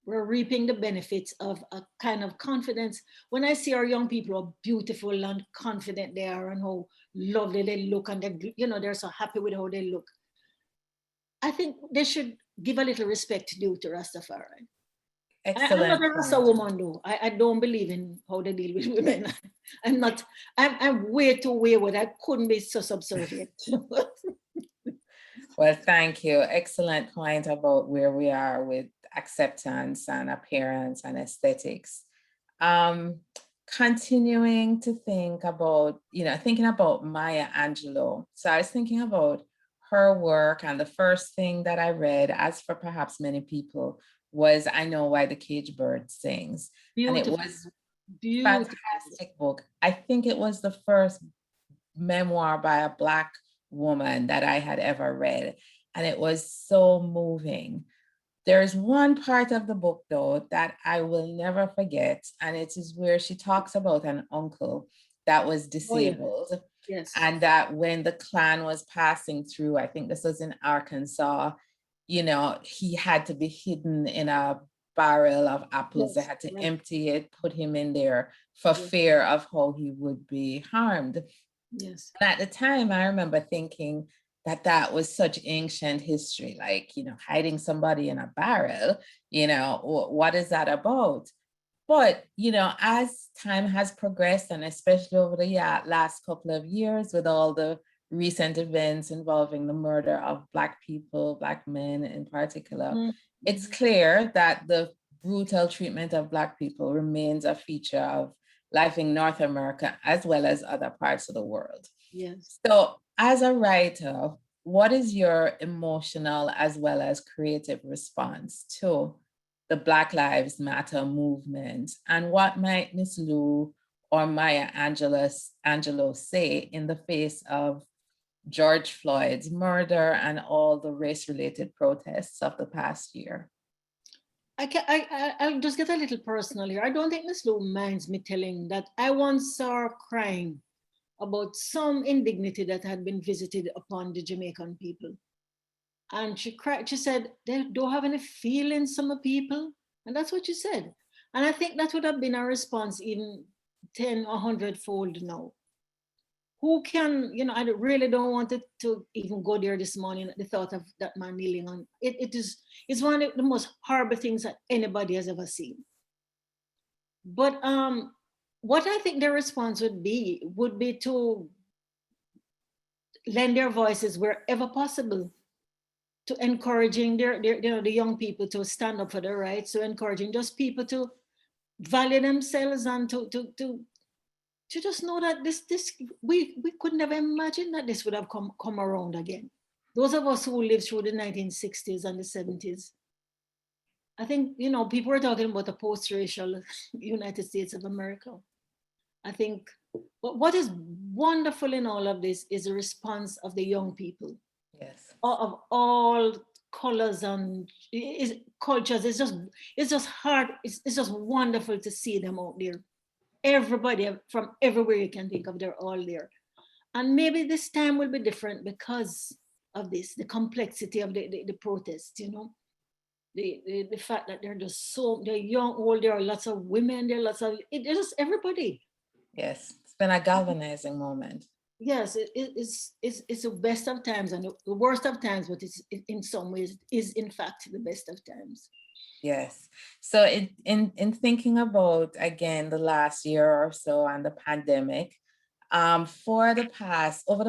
We're reaping the benefits of a kind of confidence. When I see our young people how beautiful and confident they are and how lovely they look and they, you know, they're so happy with how they look, I think they should give a little respect due to Rastafari. Excellent. I'm not a Rasta woman though. I don't believe in how they deal with women. I'm way too wayward. I couldn't be so subservient. Well, thank you. Excellent point about where we are with acceptance and appearance and aesthetics. Continuing to think about, you know, thinking about Maya Angelou. So I was thinking about her work, and the first thing that I read, as for perhaps many people, was I Know Why the Caged Bird Sings. Beautiful. And it was a fantastic book. I think it was the first memoir by a Black woman that I had ever read, and it was so moving. There's one part of the book though that I will never forget, and it is where she talks about an uncle that was disabled. Oh, yeah. Yes. And that when the Klan was passing through, I think this was in Arkansas, you know, he had to be hidden in a barrel of apples. Yes. They had to empty it, put him in there for fear of how he would be harmed. Yes. And at the time, I remember thinking that was such ancient history, like, you know, hiding somebody in a barrel, you know, what is that about? But, you know, as time has progressed, and especially over the last couple of years with all the recent events involving the murder of Black people, Black men in particular, it's clear that the brutal treatment of Black people remains a feature of life in North America as well as other parts of the world. Yes. So as a writer, what is your emotional as well as creative response to the Black Lives Matter movement, and what might Miss Lou or Maya Angelou say in the face of George Floyd's murder and all the race-related protests of the past year? I'll just get a little personal here. I don't think Miss Lou minds me telling that I once saw her crying about some indignity that had been visited upon the Jamaican people. And she cried, she said, they don't have any feelings, some of people. And that's what she said. And I think that would have been our response even 10 or 100-fold now. Who can, I really don't want it to even go there this morning, the thought of that man kneeling on. It's one of the most horrible things that anybody has ever seen. But what I think their response would be to lend their voices wherever possible, to encouraging the young people to stand up for their rights, to encouraging just people to value themselves and to just know that we could never imagine that this would have come around again. Those of us who lived through the 1960s and the 70s, I think, people were talking about a post-racial United States of America. I think what is wonderful in all of this is the response of the young people. Yes. Of all colors and cultures. It's just hard. It's just wonderful to see them out there. Everybody from everywhere you can think of, they're all there. And maybe this time will be different because of this, the complexity of the protest, the fact that they're young, old, there are lots of women, there are lots of, it's just everybody. Yes, it's been a galvanizing moment. Yes, it's the best of times and the worst of times, but it's in some ways is in fact the best of times. Yes. So in thinking about, again, the last year or so and the pandemic, over the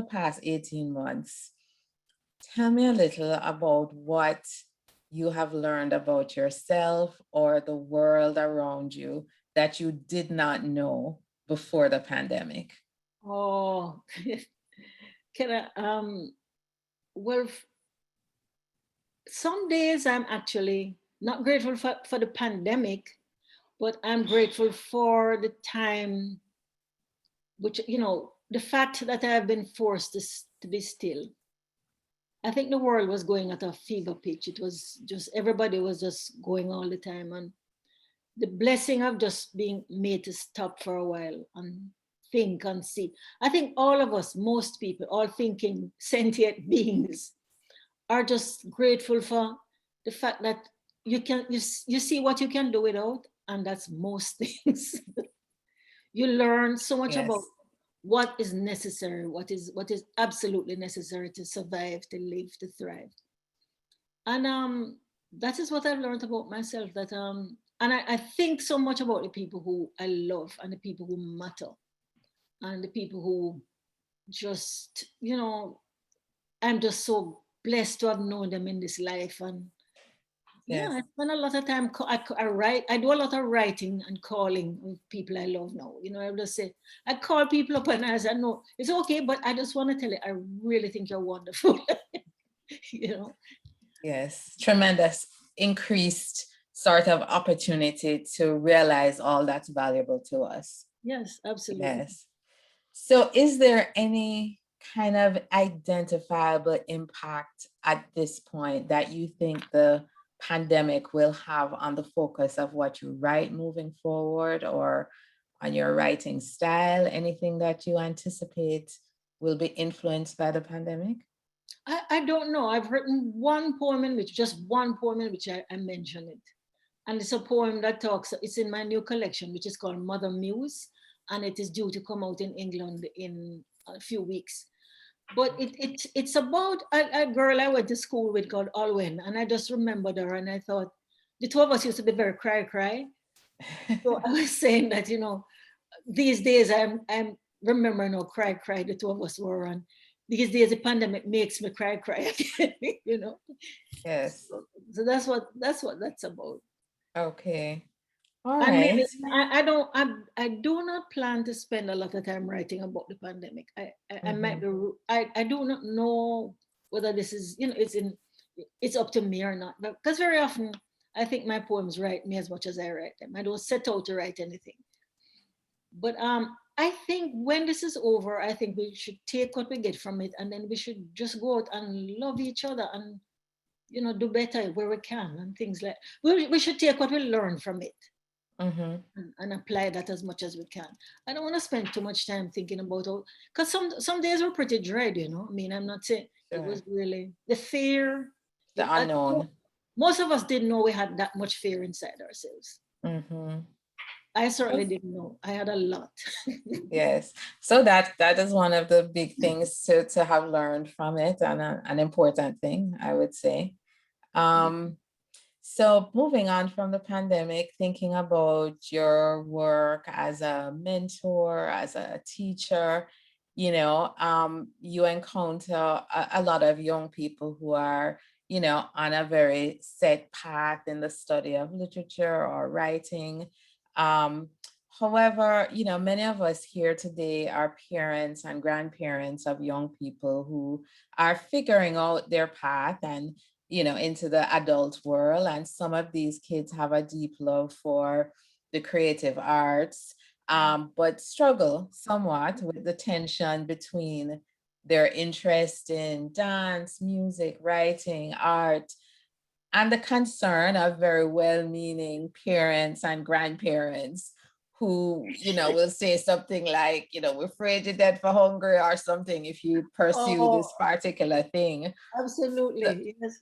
past 18 months, tell me a little about what you have learned about yourself or the world around you that you did not know before the pandemic. Oh, well, some days I'm actually not grateful for the pandemic, but I'm grateful for the time, which, the fact that I have been forced to be still. I think the world was going at a fever pitch. It was just, everybody was just going all the time. And the blessing of just being made to stop for a while and think and see. I think all of us, most people, all thinking sentient beings, are just grateful for the fact that you see what you can do without, and that's most things. You learn so much about what is necessary, what is absolutely necessary to survive, to live, to thrive. And that is what I've learned about myself. That and I think so much about the people who I love and the people who matter and the people who just, I'm just so blessed to have known them in this life. And yeah, I spend a lot of time, I write, I do a lot of writing and calling with people I love now. I just say, I call people up and I say, no, it's okay, but I just want to tell you, I really think you're wonderful. Yes, tremendous increased sort of opportunity to realize all that's valuable to us. Yes, absolutely. Yes. So is there any kind of identifiable impact at this point that you think the pandemic will have on the focus of what you write moving forward, or on your writing style? Anything that you anticipate will be influenced by the pandemic? I don't know. I've written one poem in which I mention it. And it's a poem that it's in my new collection, which is called Mother Muse, and it is due to come out in England in a few weeks. But it's about a girl I went to school with called Alwyn, and I just remembered her, and I thought, the two of us used to be very cry. So I was saying that, these days I'm remembering how cry the two of us were, and these days the pandemic makes me cry again, Yes. So that's what that's about. Okay. All and right. maybe I do not plan to spend a lot of time writing about the pandemic. I might be, I do not know whether this is, it's up to me or not, because very often I think my poems write me as much as I write them. I don't set out to write anything. But I think when this is over, I think we should take what we get from it, and then we should just go out and love each other and, do better where we can and things like. We should take what we learn from it and apply that as much as we can. I don't want to spend too much time thinking about all, because some days were pretty dread, I mean, I'm not saying it was really the fear, the unknown. Most of us didn't know we had that much fear inside ourselves. I certainly didn't know. I had a lot. Yes. So that is one of the big things to have learned from it, and an important thing, I would say. So moving on from the pandemic, thinking about your work as a mentor, as a teacher, you encounter a lot of young people who are, on a very set path in the study of literature or writing. However, many of us here today are parents and grandparents of young people who are figuring out their path and, into the adult world. And some of these kids have a deep love for the creative arts, but struggle somewhat with the tension between their interest in dance, music, writing, art, and the concern of very well-meaning parents and grandparents who, will say something like, we're afraid you're dead for hunger or something if you pursue this particular thing. Absolutely, yes.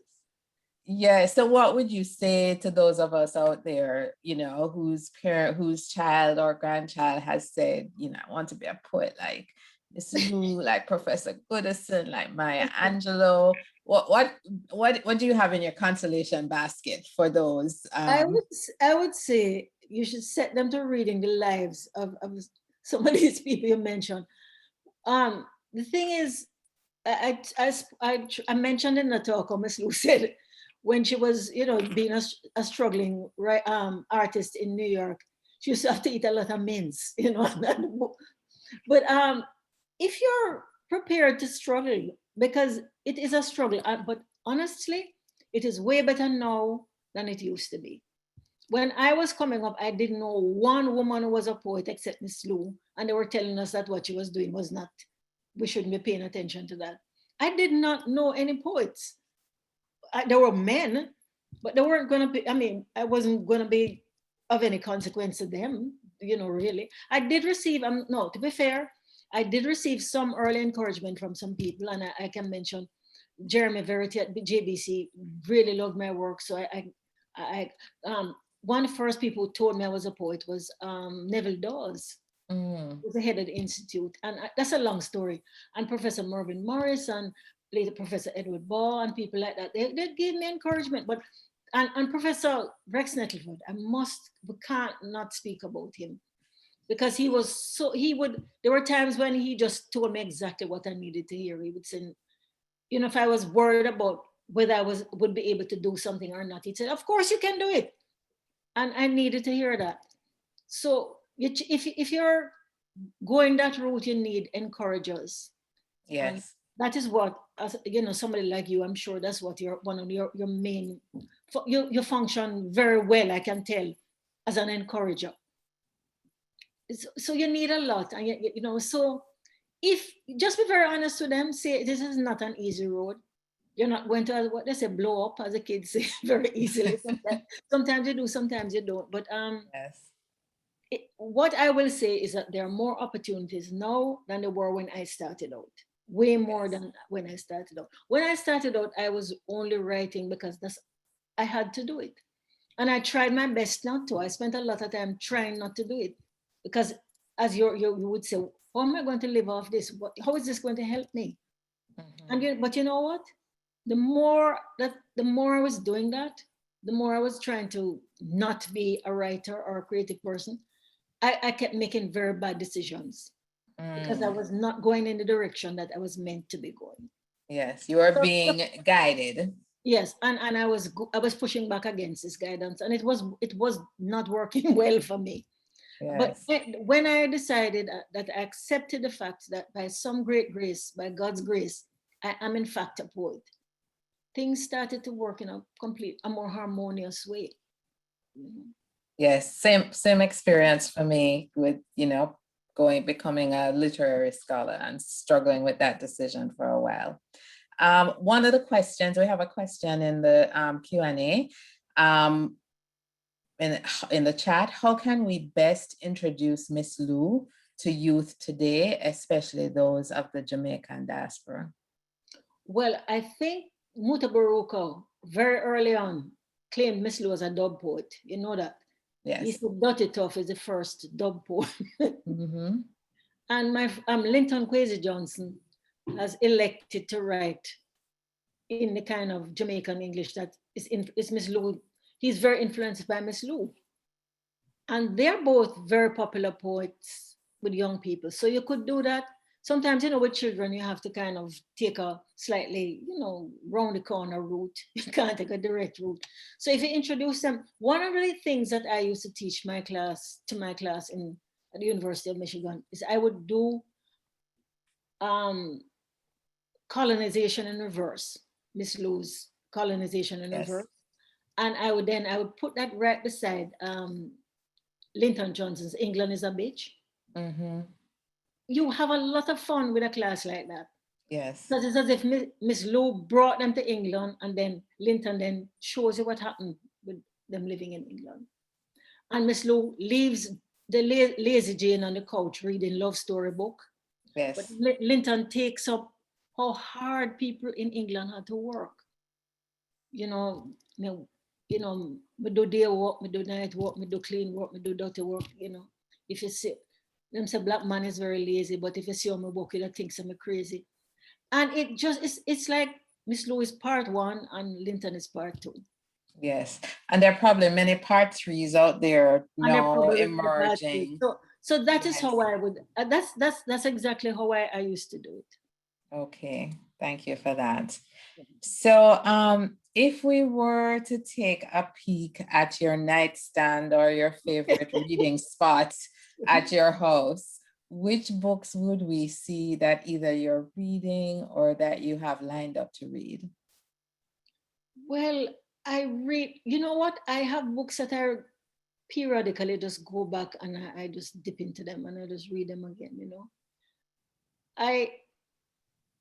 Yeah. So what would you say to those of us out there, whose parent, whose child or grandchild has said, I want to be a poet like Miss Lou, like Professor Goodison, like Maya Angelou? What do you have in your consolation basket for those? I would say you should set them to reading the lives of some of these people you mentioned. The thing is, I mentioned in the talk, or Miss Lou said, when she was, being a struggling artist in New York, she used to have to eat a lot of mince, But if you're prepared to struggle, because it is a struggle, but honestly, it is way better now than it used to be. When I was coming up, I didn't know one woman who was a poet except Miss Lou, and they were telling us that what she was doing was not, we shouldn't be paying attention to that. I did not know any poets. There were men, but they weren't going to be, I wasn't going to be of any consequence to them, really. I did receive, no, to be fair, I did receive some early encouragement from some people, and I can mention Jeremy Verity at JBC really loved my work. So one of the first people who told me I was a poet was Neville Dawes, who was the head of the institute. And that's a long story. And Professor Mervyn Morris and later Professor Edward Baugh and people like that, they gave me encouragement. But and Professor Rex Nettleford, we can't not speak about him, because there were times when he just told me exactly what I needed to hear. He would say, if I was worried about whether I would be able to do something or not, he'd say, of course you can do it. And I needed to hear that. So if you're going that route, you need encouragers. Yes. And that is what, somebody like you, I'm sure that's what one of your main, you function very well, I can tell, as an encourager. So you need a lot. And, so if, just be very honest with them, say, this is not an easy road. You're not going to, what they say, blow up, as the kids say, very easily. Sometimes you do, sometimes you don't. But yes. What I will say is that there are more opportunities now than there were when I started out. Way more than when I started out. When I started out, I was only writing because I had to do it. And I tried my best not to. I spent a lot of time trying not to do it. Because as you would say, how am I going to live off this? How is this going to help me? But you know what? The more I was doing that, the more I was trying to not be a writer or a creative person, I kept making very bad decisions because I was not going in the direction that I was meant to be going. Yes, you are being guided. Yes, and I was pushing back against this guidance, and it was not working well for me. Yes. But when I decided that I accepted the fact that by some great grace, by God's grace, I am in fact a poet, things started to work in a more harmonious way. Yes, same experience for me with, becoming a literary scholar and struggling with that decision for a while. One of the questions, we have a question in the Q&A in the chat. How can we best introduce Miss Lou to youth today, especially those of the Jamaican diaspora? Well, I think Mutabaruko very early on claimed Miss Lou as a dub poet. You know that? Yes. He said Dotty Tough is the first dub poet. Mm-hmm. And my Linton Kwesi Johnson has elected to write in the kind of Jamaican English that is Miss Lou. He's very influenced by Miss Lou. And they're both very popular poets with young people. So you could do that. Sometimes, with children, you have to kind of take a slightly, round the corner route. You can't take a direct route. So if you introduce them, one of the things that I used to teach my class at the University of Michigan is I would do colonization in reverse, Miss Lou's colonization in reverse. And I would put that right beside Lyndon Johnson's England is a Bitch. Mm-hmm. You have a lot of fun with a class like that. Yes. Because it's as if Miss Lou brought them to England and then Linton then shows you what happened with them living in England. And Miss Lou leaves the lazy Jane on the couch reading love story book. Yes. But Linton takes up how hard people in England had to work. Me do day work, me do night work, me do clean work, me do dirty work, If you see, them say black man is very lazy, but if you see how me work, you think I'm crazy. And it's like Miss Lou is part 1 and Linton is part 2. Yes, and there are probably many part 3s out there now emerging. So that is how I would. That's exactly how I used to do it. Okay, thank you for that. So, if we were to take a peek at your nightstand or your favorite reading spot at your house, which books would we see that either you're reading or that you have lined up to read? Well, I read, I have books that I periodically just go back and I just dip into them and I just read them again,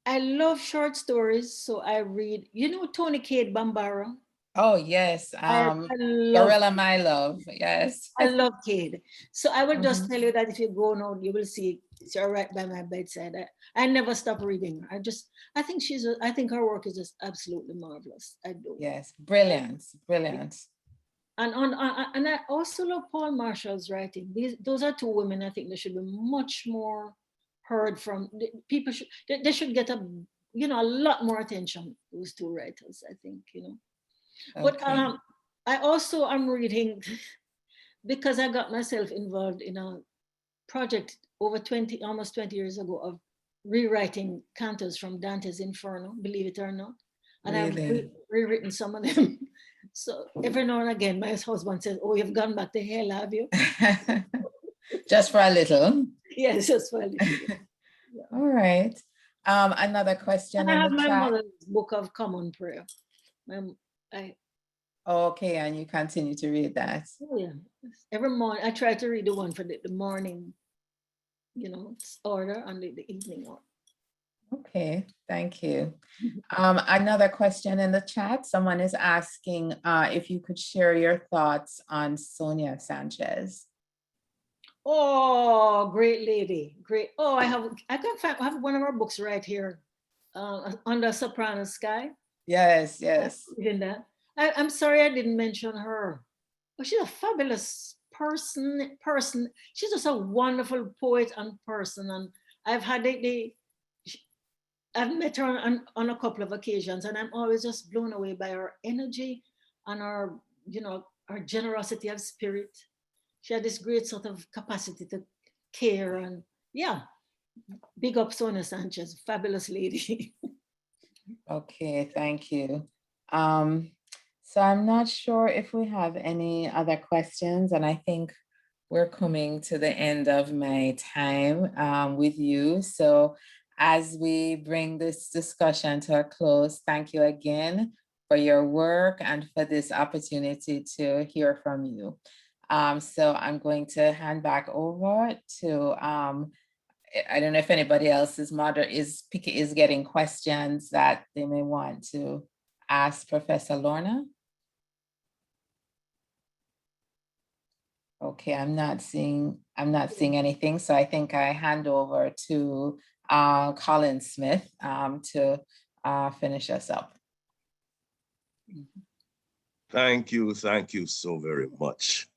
I love short stories, so I read, Tony Cade Bambara. Oh, yes. Gorilla My Love. Yes. I love Cade. So I will just tell you that if you go now, you will see it's right by my bedside. I never stop reading her. I think her work is just absolutely marvelous. I do. Yes. Brilliant. Brilliant. And I also love Paul Marshall's writing. Those are 2 women I think they should be much more heard from. People they should get a lot more attention, those 2 writers, I think, Okay. But I also am reading because I got myself involved in a project over almost 20 years ago of rewriting cantos from Dante's Inferno, believe it or not. And really? I've rewritten some of them. So every now and again, my husband says, "Oh, you've gone back to hell, have you?" Just for a little. Yes, just for a little. Yeah. All right. Another question. And I have my mother's book of common prayer. Okay, and you continue to read that. Oh yeah. Every morning I try to read the one for the morning, order and the evening order. Okay, thank you. Another question in the chat. Someone is asking if you could share your thoughts on Sonia Sanchez. Oh, great lady, great. Oh, I have one of our books right here, Under Soprano Sky. Yes, yes. Even that. I'm sorry I didn't mention her. Oh, she's a fabulous person. She's just a wonderful poet and person. And I've had I've met her on a couple of occasions, and I'm always just blown away by her energy and her generosity of spirit. She had this great sort of capacity to care, and yeah, big up Sonia Sanchez, fabulous lady. Okay, thank you. So I'm not sure if we have any other questions, and I think we're coming to the end of my time with you. So as we bring this discussion to a close, thank you again for your work and for this opportunity to hear from you. So I'm going to hand back over to, I don't know if anybody else is getting questions that they may want to ask Professor Lorna. Okay, I'm not seeing anything, so I think I hand over to Colin Smith to finish us up. Thank you so very much.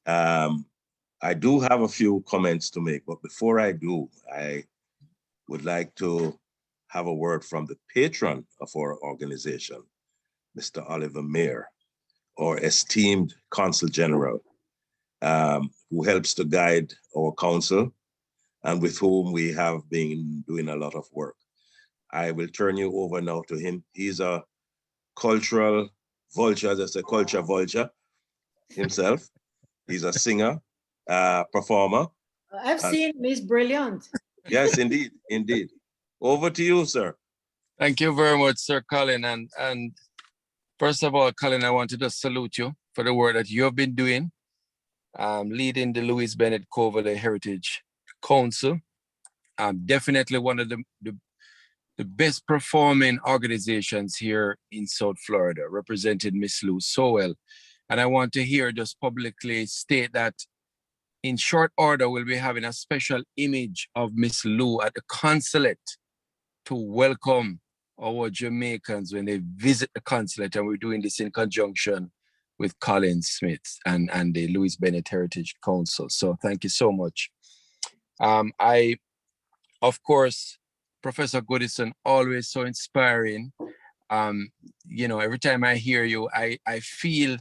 I do have a few comments to make, but before I do, I would like to have a word from the patron of our organization, Mr. Oliver Mair, our esteemed Consul General, who helps to guide our council and with whom we have been doing a lot of work. I will turn you over now to him. He's a cultural vulture, as I say, culture vulture himself. He's a singer, performer. I've seen Miss Brilliant. Yes, indeed, indeed. Over to you, sir. Thank you very much, Sir Colin. And first of all, Colin, I want to just salute you for the work that you have been doing, leading the Louise Bennett Coverley Heritage Council. Definitely one of the best performing organizations here in South Florida, represented Miss Lou so well. And I want to here just publicly state that in short order, we'll be having a special image of Miss Lou at the consulate to welcome our Jamaicans when they visit the consulate. And we're doing this in conjunction with Colin Smith and the Louise Bennett Heritage Council. So thank you so much. Of course, Professor Goodison, always so inspiring. You know, every time I hear you, I feel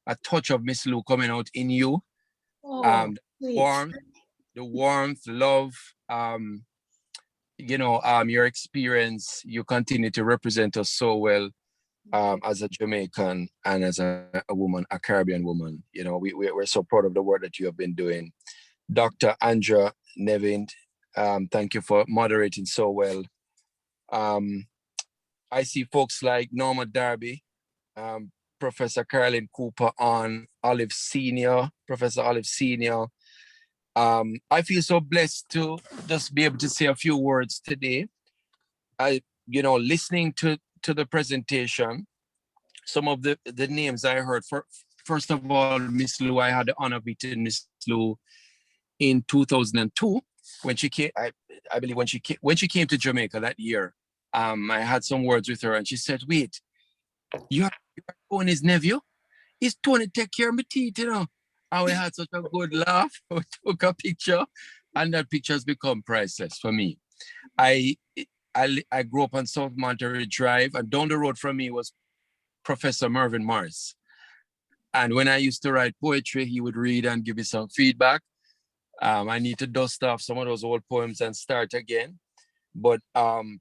a touch of Miss Lou coming out in you. The warmth, love, you know, your experience, you continue to represent us so well as a Jamaican and as a woman, a Caribbean woman. You know, we're so proud of the work that you have been doing. Dr. Andrea Nevin, thank you for moderating so well. I see folks like Norma Darby, Professor Carolyn Cooper on Olive Senior, Professor Olive Senior. I feel so blessed to just be able to say a few words today. You know, listening to the presentation, some of the names I heard, first of all, Miss Lou, I had the honor of meeting Miss Lou in 2002 when she came, I believe when she came to Jamaica that year. I had some words with her and she said, wait, you're Tony's nephew? Is Tony take care of my teeth, you know? And we had such a good laugh. We took a picture and that picture has become priceless for me. I grew up on South Monterey Drive and down the road from me was Professor Mervyn Morris. And when I used to write poetry, he would read and give me some feedback. I need to dust off some of those old poems and start again. But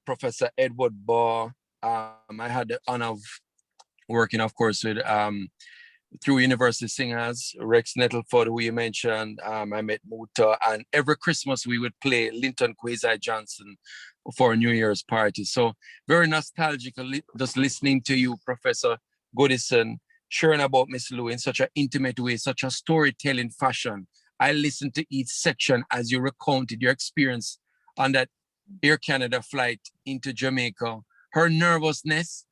Professor Edward Barr, I had the honor of working, of course, with through University Singers, Rex Nettleford, who you mentioned. I met Muta, and every Christmas we would play Linton Kwesi Johnson for a New Year's party. So very nostalgic, just listening to you, Professor Goodison, sharing about Miss Lou in such an intimate way, such a storytelling fashion. I listened to each section as you recounted your experience on that Air Canada flight into Jamaica. Her nervousness,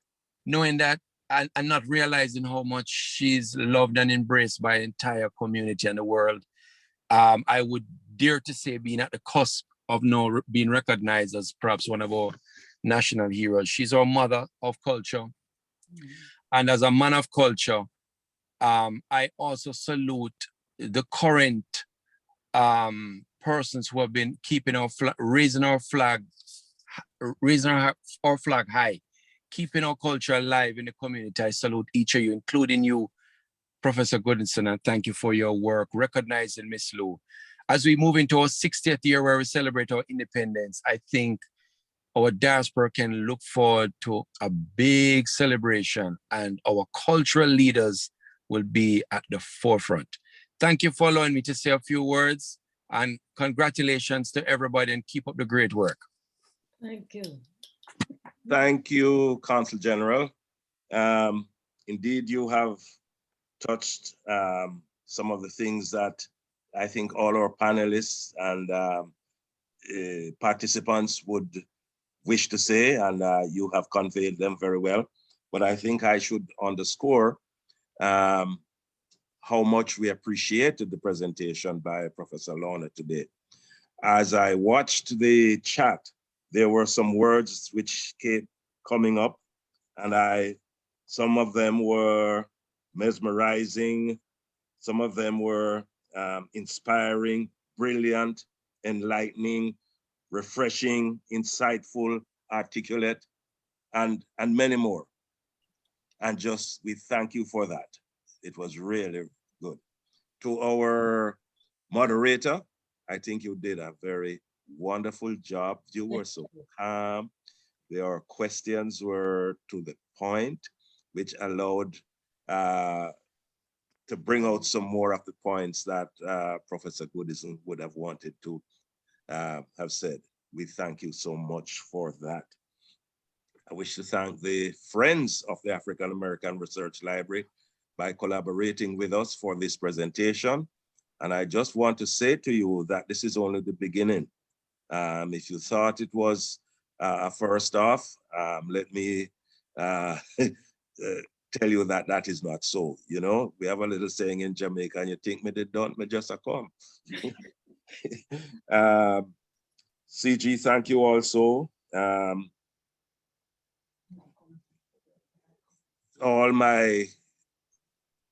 knowing that and not realizing how much she's loved and embraced by the entire community and the world. I would dare to say being at the cusp of now being recognized as perhaps one of our national heroes. She's our mother of culture. And as a man of culture, I also salute the current persons who have been keeping our raising our flag high, keeping our culture alive in the community. I salute each of you, including you, Professor Goodison, and thank you for your work, recognizing Miss Lou. As we move into our 60th year where we celebrate our independence, I think our diaspora can look forward to a big celebration and our cultural leaders will be at the forefront. Thank you for allowing me to say a few words and congratulations to everybody and keep up the great work. Thank you. Thank you, Consul General. Indeed, you have touched some of the things that I think all our panelists and participants would wish to say, and you have conveyed them very well. But I think I should underscore how much we appreciated the presentation by Professor Lorna today. As I watched the chat, there were some words which kept coming up, and some of them were mesmerizing, some of them were inspiring, brilliant, enlightening, refreshing, insightful, articulate, and many more. And just, we thank you for that. It was really good. To our moderator, I think you did a very wonderful job. You were so calm. Your questions were to the point, which allowed to bring out some more of the points that Professor Goodison would have wanted to have said. We thank you so much for that. I wish to thank the Friends of the African American Research Library by collaborating with us for this presentation. And I just want to say to you that this is only the beginning. If you thought it was first off, let me tell you that that is not so. You know, we have a little saying in Jamaica, and you think me did don't, me just a come. CG, thank you also. All my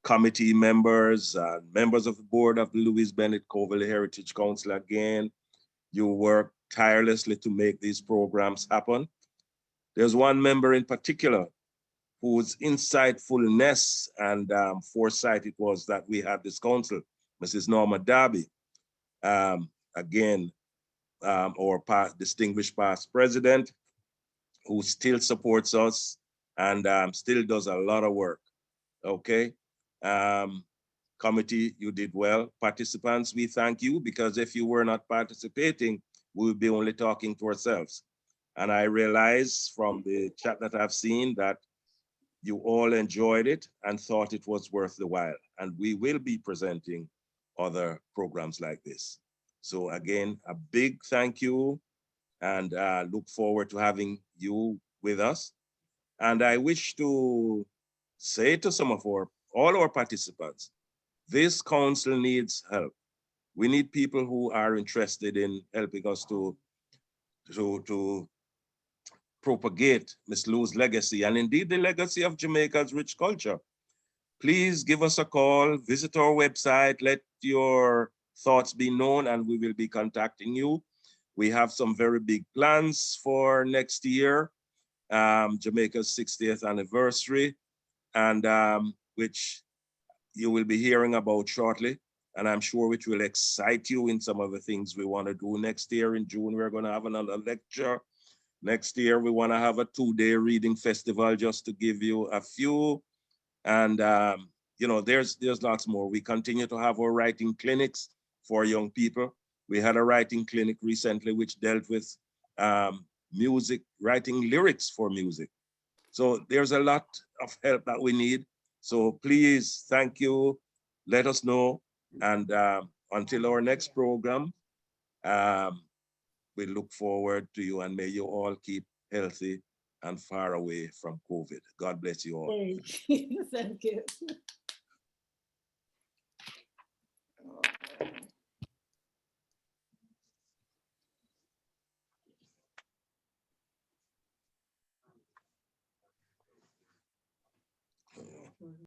committee members and members of the board of the Louise Bennett Coverley Heritage Council, again, you work tirelessly to make these programs happen. There's one member in particular whose insightfulness and foresight it was that we had this council, Mrs. Norma Darby. Again, our distinguished past president, who still supports us and still does a lot of work, okay? Committee, you did well. Participants, we thank you, because if you were not participating, we would be only talking to ourselves. And I realize from the chat that I've seen that you all enjoyed it and thought it was worth the while. And we will be presenting other programs like this. So again, a big thank you, and look forward to having you with us. And I wish to say to all our participants, this council needs help. We need people who are interested in helping us to propagate Miss Lou's legacy, and indeed the legacy of Jamaica's rich culture. Please give us a call, visit our website, let your thoughts be known, and we will be contacting you. We have some very big plans for next year, Jamaica's 60th anniversary, and which you will be hearing about shortly. And I'm sure which will excite you in some of the things we want to do next year. In June, we're going to have another lecture. Next year, we want to have a 2-day reading festival, just to give you a few. And, you know, there's lots more. We continue to have our writing clinics for young people. We had a writing clinic recently, which dealt with music, writing lyrics for music. So there's a lot of help that we need. So please, thank you. Let us know. And until our next program, we look forward to you, and may you all keep healthy and far away from COVID. God bless you all. Thank you. Thank you.